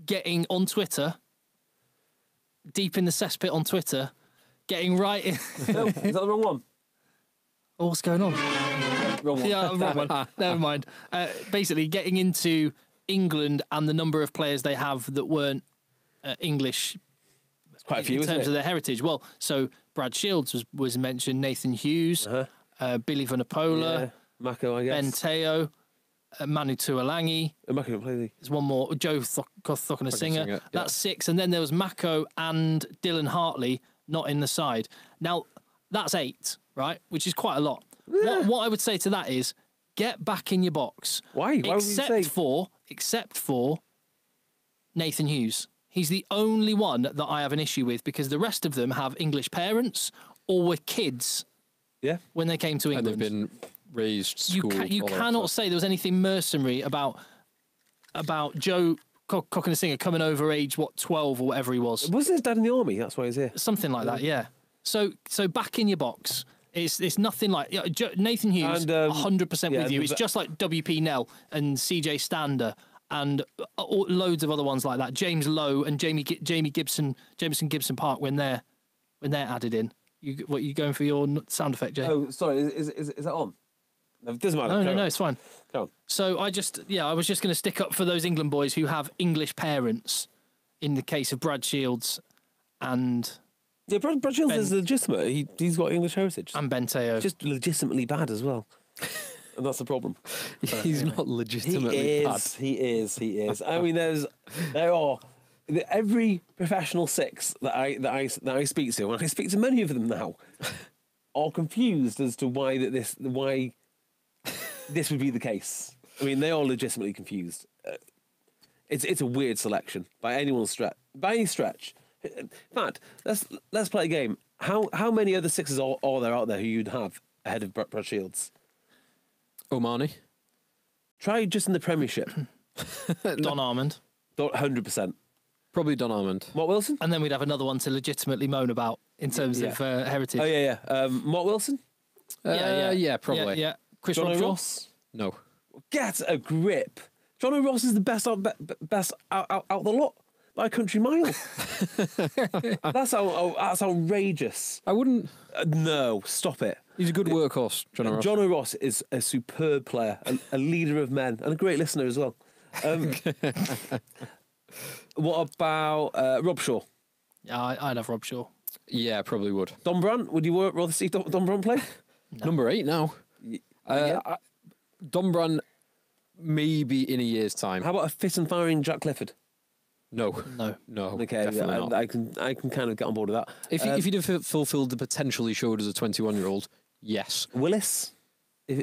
getting on Twitter, deep in the cesspit on Twitter, getting right in. No, is that the wrong one? Oh, what's going on? Wrong one. Yeah, wrong one. Never mind. Basically, getting into England and the number of players they have that weren't English Quite a few, in isn't terms it? of their heritage. Well, so Brad Shields was mentioned, Nathan Hughes, Billy Vunipola, Yeah. Mako, I Ben guess. Teo, Manu Tuolangi. Mako didn't play, did he? There's one more, Joe Thockenasinger. Singer, yeah. That's 6. And then there was Mako and Dylan Hartley not in the side. Now, that's 8, right? Which is quite a lot. What I would say to that is get back in your box. Why? Why would you say? Except for Nathan Hughes. He's the only one that I have an issue with because the rest of them have English parents or were kids Yeah. when they came to And England. they've been raised, You schooled. you all that cannot stuff. say there was anything mercenary about Joe Cocknasinger coming over age 12 or whatever he was, Wasn't his dad in the army? That's why he's here. something like that. Yeah. So back in your box. It's nothing like Nathan Hughes. And, 100% yeah, with you. It's but- just like WP Nell and CJ Stander and loads of other ones like that. James Lowe and Jameson Gibson Park when they're added in. You going for your sound effect, Jay? Oh, sorry. Is that on? No, it doesn't matter. No, it's fine. Go on. So I was just going to stick up for those England boys who have English parents. In the case of Brad Shields and Yeah, Brad Shields Ben- is legitimate. He's got English heritage. Ben Teo. Just legitimately bad as well. And that's the problem. He's not legitimately bad. He is. I mean, every professional 6 that I speak to, and I speak to many of them now, are confused as to why this would be the case. I mean, they are legitimately confused. It's a weird selection by any stretch. In fact, let's play a game. How many other 6s are there out there who you'd have ahead of Brad Shields? Omani. Try just in the Premiership. Don Armand. 100%. Probably Don Armand. Mark Wilson? And then we'd have another one to legitimately moan about in terms of heritage. Oh, yeah. Mark Wilson? Yeah, probably. Yeah. Chris John Robshaw. Ross? No. Get a grip. John O'Ross is the best out the lot by a country mile. That's outrageous. I wouldn't. No, stop it. He's a good workhorse, John O'Ross. John O'Ross is a superb player, a leader of men, and a great listener as well. What about Rob Shaw? Yeah, I'd have Rob Shaw. Yeah, probably would. Don Brandt, would you rather see Don Brandt play? Number 8 now. Yeah. Don Brandt, maybe in a year's time. How about a fit and firing Jack Clifford? No. No. Okay, definitely not. I can kind of get on board with that. If he'd have fulfilled the potential he showed as a 21-year-old, yes. Willis?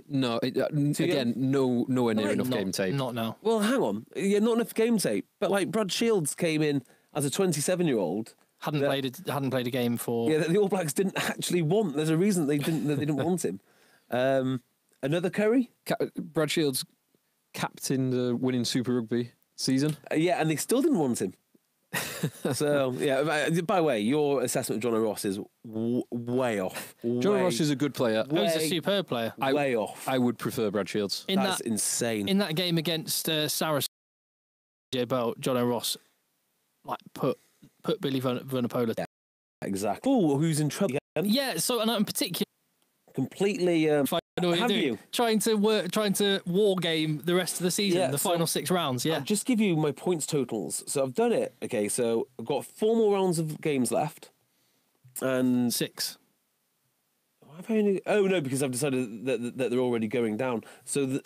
No, again, nowhere near enough game tape. Not now. Well, hang on. Yeah, not enough game tape. But like Brad Shields came in as a 27-year-old. Hadn't played a game for. Yeah, that the All Blacks didn't actually want. There's a reason they didn't want him. Another Curry. Brad Shields captained the winning Super Rugby season. Yeah, and they still didn't want him. So yeah. By the way, your assessment of John O'Ross is way off. John O'Ross is a good player. He's a superb player. Way off. I would prefer Brad Shields. That's insane. In that game against Saracens, John O'Ross put Billy Vunipola. Yeah, exactly. Oh, who's in trouble? Again? Yeah. So, and in particular, completely. Have you trying to war game the rest of the season, Yeah, the final 6 rounds? Yeah. I'll just give you my points totals. So I've done it. Okay, so I've got 4 more rounds of games left, and 6. Oh no, because I've decided that they're already going down. So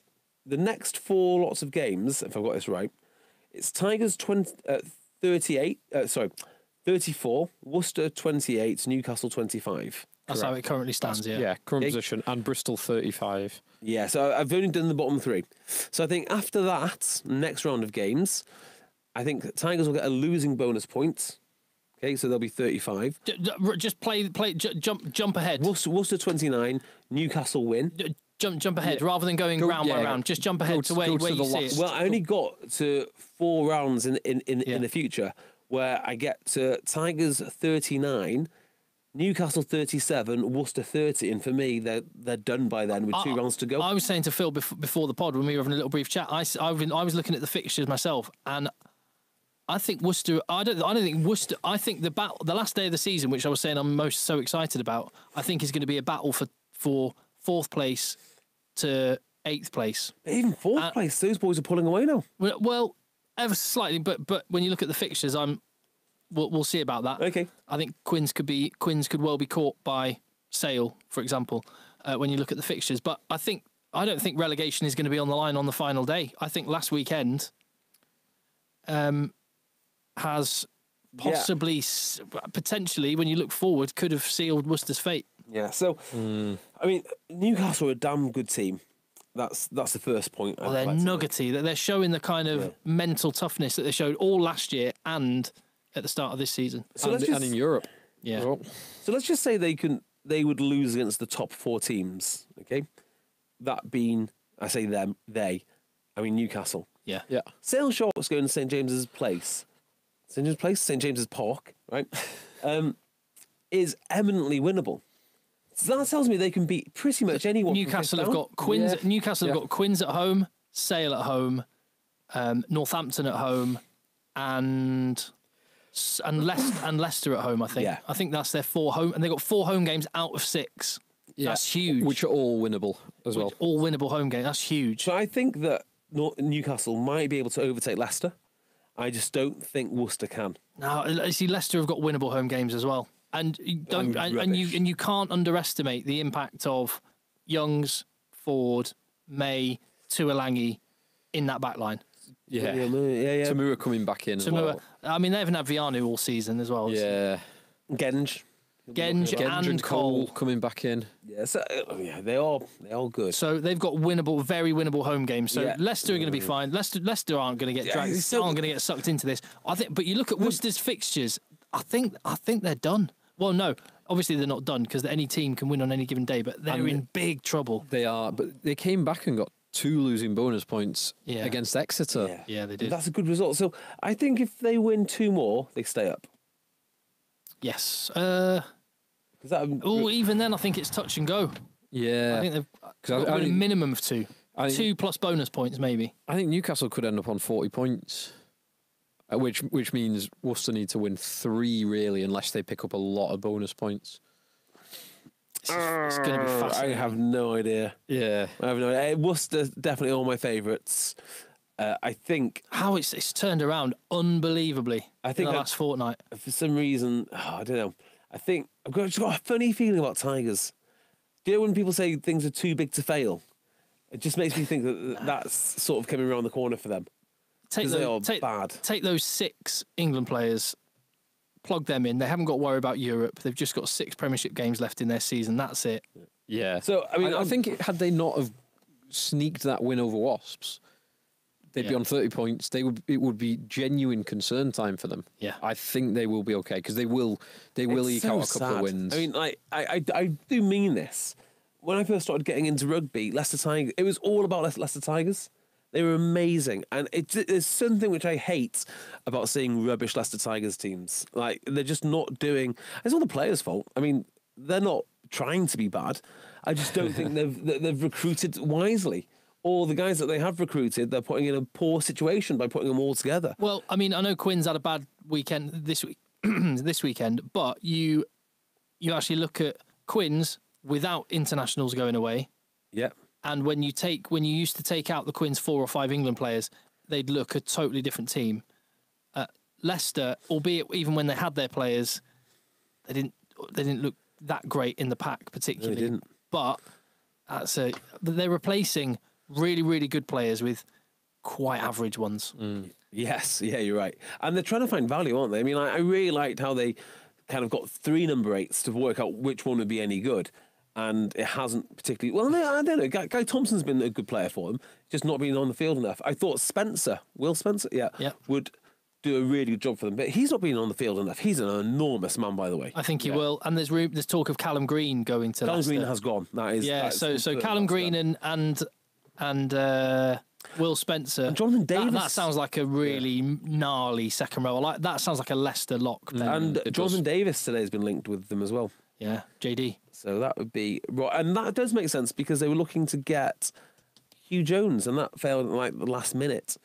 the next 4 lots of games, if I've got this right, it's Tigers 34, Worcester 28, Newcastle 25. That's how it currently stands. Yeah, current position, and Bristol 35. Yeah, so I've only done the bottom 3. So I think after that, next round of games, I think Tigers will get a losing bonus point. Okay, so they'll be 35. Just jump ahead. Worcester 29, Newcastle win. Jump ahead rather than going round by round. Just jump ahead to where you see it. Well, I only got to 4 rounds in the future where I get to Tigers 39, Newcastle 37, Worcester 30, and for me, they're done by then with 2 rounds to go. I was saying to Phil before the pod when we were having a little brief chat. I was looking at the fixtures myself, and I think Worcester. I don't think Worcester. I think the last day of the season, which I was saying I'm most so excited about, I think is going to be a battle for 4th place to 8th place. Even 4th place, those boys are pulling away now. Well, ever so slightly, but when you look at the fixtures, we'll see about that. Okay. I think Quins could well be caught by Sale, for example, when you look at the fixtures. But I don't think relegation is going to be on the line on the final day. I think last weekend has possibly, potentially, when you look forward, could have sealed Worcester's fate. Yeah. So, I mean, Newcastle are a damn good team. That's the first point. Well, they're nuggety. They're showing the kind of mental toughness that they showed all last year and at the start of this season, and in Europe. Yeah. Well, so let's just say they would lose against the top 4 teams. Okay, that being, I say them, I mean Newcastle. Yeah. Sale Sharks going to St James's Place. St James's Park, right? Is eminently winnable. So that tells me they can beat pretty much anyone. Newcastle have got Quins. Yeah. Newcastle have got Quins at home, Sale at home, Northampton at home, and Leicester at home. I think. Yeah. I think that's their 4 home, and they've got 4 home games out of 6. Yeah. That's huge. Which are all winnable as well. All winnable home games. That's huge. So I think that Newcastle might be able to overtake Leicester. I just don't think Worcester can. No, see, Leicester have got winnable home games as well. And you can't underestimate the impact of Youngs, Ford, May, Tuolangi in that back line. Yeah. Tamura coming back in. Tamura. Well. I mean, they haven't had Vianu all season as well. Yeah. Genge and Cole coming back in. Yeah, so, they are good. So they've got very winnable home games. So Leicester are going to be fine. Leicester aren't going to get dragged. Aren't going to get sucked into this. I think. But you look at Worcester's fixtures. I think they're done. Well, no, obviously they're not done because any team can win on any given day. But they're in big trouble. They are. But they came back and got 2 losing bonus points against Exeter. Yeah, they did. That's a good result. So I think if they win 2 more, they stay up. Yes. Even then, I think it's touch and go. Yeah. I think they've got a minimum of 2. 2 plus bonus points, maybe. I think Newcastle could end up on 40 points, which means Worcester need to win 3, really, unless they pick up a lot of bonus points. It's going to be fascinating. I have no idea. Yeah. I have no idea. Worcester, definitely all my favourites. I think how it's turned around unbelievably. I think in the last fortnight. For some reason, I don't know. I think just got a funny feeling about Tigers. Do you know when people say things are too big to fail? It just makes me think that that's sort of coming around the corner for them. Because they are bad. Take those 6 England players, plug them in. They haven't got to worry about Europe. They've just got 6 Premiership games left in their season. That's it. Yeah. So I mean, I think had they not have sneaked that win over Wasps, they'd be on 30 points. It would be genuine concern time for them. Yeah. I think they will be okay because they will eke out a couple of wins. I mean, I do mean this. When I first started getting into rugby, Leicester Tigers, it was all about Leicester Tigers. They were amazing. And there's something which I hate about seeing rubbish Leicester Tigers teams. Like, they're just not doing... It's all the players' fault. I mean, they're not trying to be bad. I just don't think they've recruited wisely. Or the guys that they have recruited, they're putting in a poor situation by putting them all together. Well, I mean, I know Quinn's had a bad weekend this weekend, but you actually look at Quinn's without internationals going away. Yeah. And when you used to take out the Quinn's 4 or 5 England players, they'd look a totally different team. Leicester, albeit even when they had their players, they didn't look that great in the pack particularly. No, they didn't. But they're replacing really, really good players with quite average ones. Yes, yeah, you're right. And they're trying to find value, aren't they? I mean, I really liked how they kind of got 3 number 8s to work out which one would be any good. And it hasn't particularly... Well, I don't know. Guy Thompson's been a good player for them, just not being on the field enough. I thought Will Spencer, would do a really good job for them. But he's not been on the field enough. He's an enormous man, by the way. I think he will. And there's talk of Callum Green going to Leicester. Green has gone. That is... So Callum Green and Will Spencer. And Jonathan Davis. That sounds like a really gnarly second row. That sounds like a Leicester lock. And Jonathan Davis today has been linked with them as well. Yeah, JD. So that would be right, and that does make sense because they were looking to get Hugh Jones, and that failed at like the last minute.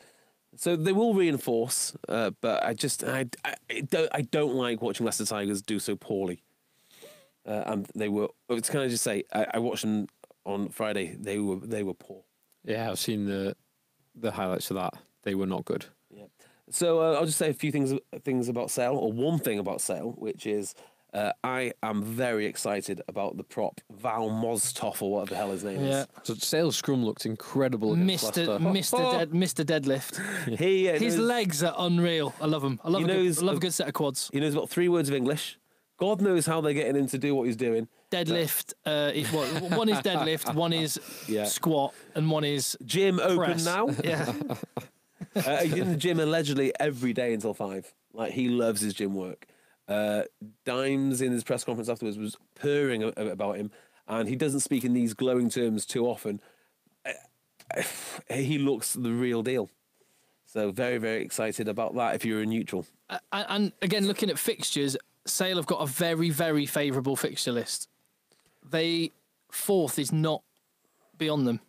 So they will reinforce, but I don't like watching Leicester Tigers do so poorly. And they were. It's kind of just say I watched them on Friday. They were poor. Yeah, I've seen the highlights of that. They were not good. Yeah. So I'll just say a few things about Sale, or one thing about Sale, which is. I am very excited about the prop Val Mostov, or whatever the hell his name is. So Sale's scrum looked incredible against Leicester. Mr. Deadlift. His legs are unreal. I love him. I love a good set of quads. He knows about 3 words of English. God knows how they're getting him to do what he's doing. Deadlift. One is deadlift, one is squat, and one is gym press. Open now. Yeah. He's in the gym allegedly every day until 5. Like, he loves his gym work. Dimes in his press conference afterwards was purring about him, and he doesn't speak in these glowing terms too often. He looks the real deal. So very, very excited about that if you're a neutral. And again, looking at fixtures, Sale have got a very, very favourable fixture list. 4th is not beyond them.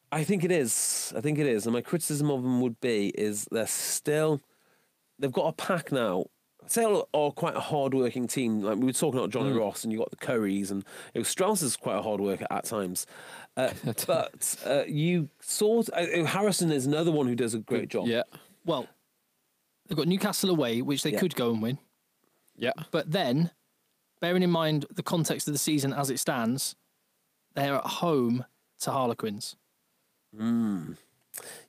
I think it is. And my criticism of them would be is they've got a pack now. Sale are quite a hard-working team. Like, we were talking about Johnny Ross, and you got the Currys, and Strauss is quite a hard worker at times. But Harrison is another one who does a great job. Yeah. Well, they've got Newcastle away, which they could go and win. Yeah. But then, bearing in mind the context of the season as it stands, they're at home to Harlequins.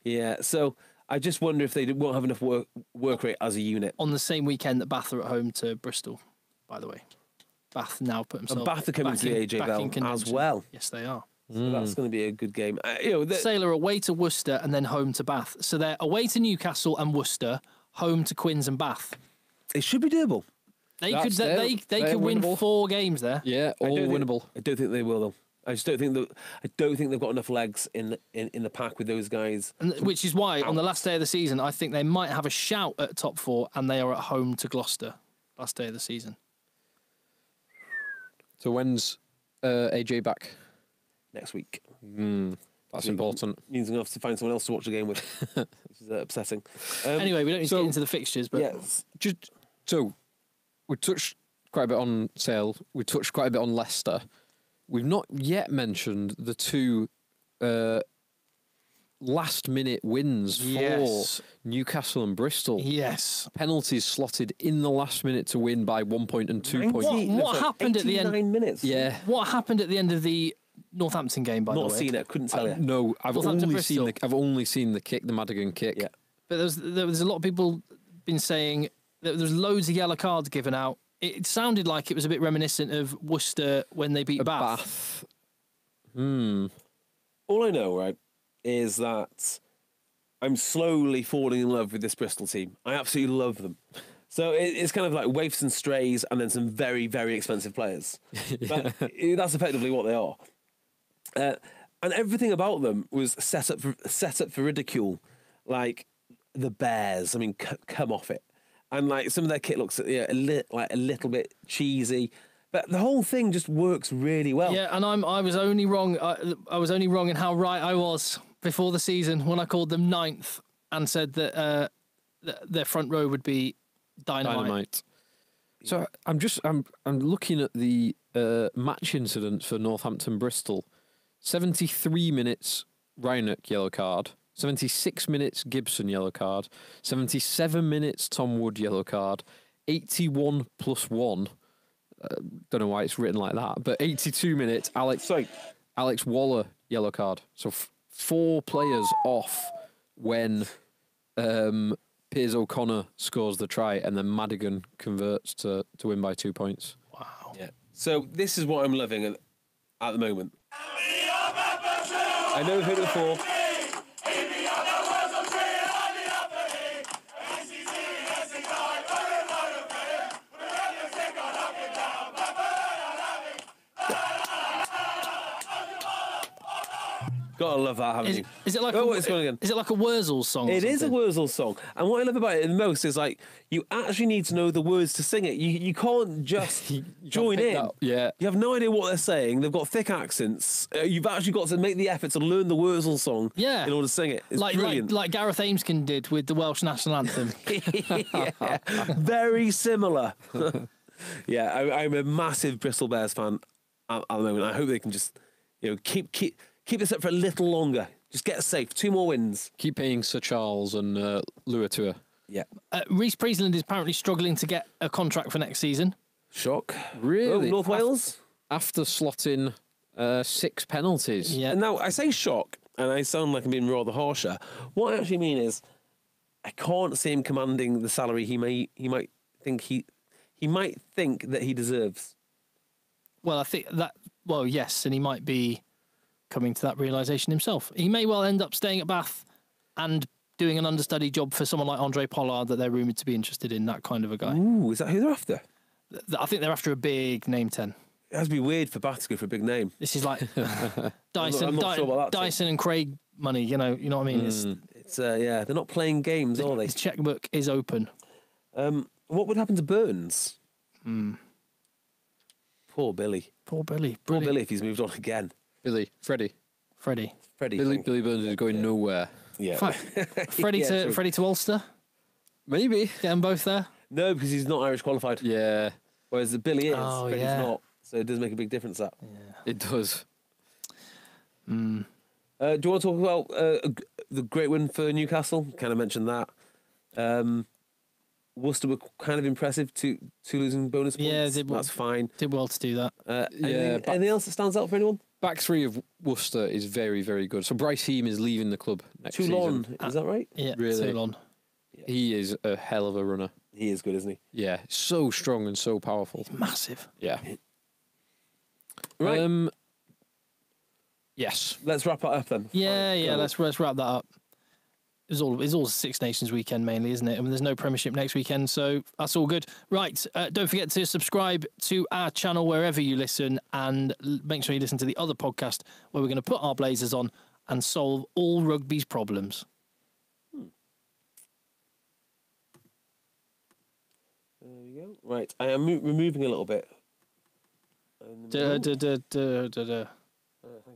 Yeah, so... I just wonder if they won't have enough work rate as a unit. On the same weekend that Bath are at home to Bristol, by the way. Bath now put themselves... And Bath are coming to the AJ Bell as well. Yes, they are. So that's going to be a good game. Sale are away to Worcester and then home to Bath. So they're away to Newcastle and Worcester, home to Quins and Bath. It should be doable. They could win 4 games there. Yeah, all winnable. I don't think they will, though. I don't think they've got enough legs in the pack with those guys. Which is why on the last day of the season, I think they might have a shout at top 4, and they are at home to Gloucester. Last day of the season. So when's AJ back? Next week. That's important. Means I'm going to have to find someone else to watch the game with, which is upsetting. Anyway, we don't need to get into the fixtures, but so we touched quite a bit on Sale. We touched quite a bit on Leicester. We've not yet mentioned the 2 last-minute wins Yes. for Newcastle and Bristol. Yes. Penalties slotted in the last minute to win by 1 point and 2 points. What happened at the end? 89 minutes. Yeah. What happened at the end of the Northampton game, by the Not way? seen it. Couldn't tell you. No, I've Northampton only seen Bristol. I've only seen the kick, the Madigan kick. Yeah. But there was a lot of people been saying that there's loads of yellow cards given out. It sounded like it was a bit reminiscent of Worcester when they beat Bath. All I know, right, is that I'm slowly falling in love with this Bristol team. I absolutely love them. So it's kind of like waifs and strays, and then some very, very expensive players. That's effectively what they are. And everything about them was set up for ridicule, like the Bears. I mean, come off it. And like some of their kit looks a little bit cheesy, but the whole thing just works really well. Yeah, and I was only wrong. I was only wrong in how right I was before the season when I called them 9th and said that their front row would be dynamite. So I'm looking at the match incidents for Northampton Bristol. 73 minutes Reinach yellow card. 76 minutes Gibson yellow card. 77 minutes Tom Wood yellow card. 81 plus 1. Don't know why it's written like that, but 82 minutes Alex Waller yellow card. So 4 players off when Piers O'Connor scores the try, and then Madigan converts to win by 2 points. Wow. Yeah. So this is what I'm loving at the moment. I know we've heard it before. Gotta love that, haven't you? Is it like it's going again. Is it like a Wurzel song? It is a Wurzel song, and what I love about it the most is like you actually need to know the words to sing it. You can't just join in. Yeah, you have no idea what they're saying. They've got thick accents. You've actually got to make the effort to learn the Wurzel song. Yeah. In order to sing it. It's brilliant. Like Gareth Ameskin did with the Welsh national anthem. Yeah, very similar. Yeah, I'm a massive Bristol Bears fan at the moment. I hope they can just keep this up for a little longer. Just get us safe. 2 more wins. keep paying Sir Charles and Luatua. Yeah. Reece Priestland is apparently struggling to get a contract for next season. Shock. Really? Oh, North Wales? After slotting 6 penalties. Yeah. And now I say shock, and I sound like I'm being rather harsher. What I actually mean is, I can't see him commanding the salary he might think that he deserves. Well, I think that. Well, yes, and he might be coming to that realisation himself. He may well end up staying at Bath and doing an understudy job for someone like Andre Pollard that they're rumoured to be interested in, that kind of a guy. Ooh, is that who they're after? I think they're after a big name 10. It has to be weird for Bath to go for a big name. This is like Dyson, I'm not sure about that Dyson and Craig money. You know what I mean? It's they're not playing games, are they? His checkbook is open. What would happen to Burns? Poor Billy. Poor Billy. Poor Billy if he's moved on again. Freddie Freddie. Billy Burns is going nowhere. Yeah. Freddie Yeah, to true. Freddie to Ulster. Maybe. Get them both there. No, because he's not Irish qualified. Yeah, Whereas the Billy is, Oh, Freddie's yeah. not. So it does make a big difference. That. it does. Do you want to talk about the great win for Newcastle? Kind of mentioned that. Worcester were kind of impressive. Two losing bonus points. Yeah, that's fine. Did well to do that. Anything else that stands out for anyone? Back 3 of Worcester is very, very good. So Bryce Heem is leaving the club next Toulon, season. is that right? Yeah, Really? Toulon. He is a hell of a runner. He is good, isn't he? Yeah, so strong and so powerful. Massive. Yeah. Right. Yes. Let's wrap it up then. Yeah. Let's wrap that up. It's all Six Nations weekend mainly, isn't it? I mean, there's no Premiership next weekend, so that's all good. Right, don't forget to subscribe to our channel wherever you listen, and make sure you listen to the other podcast where we're going to put our blazers on and solve all rugby's problems. There we go. Right, I am removing a little bit.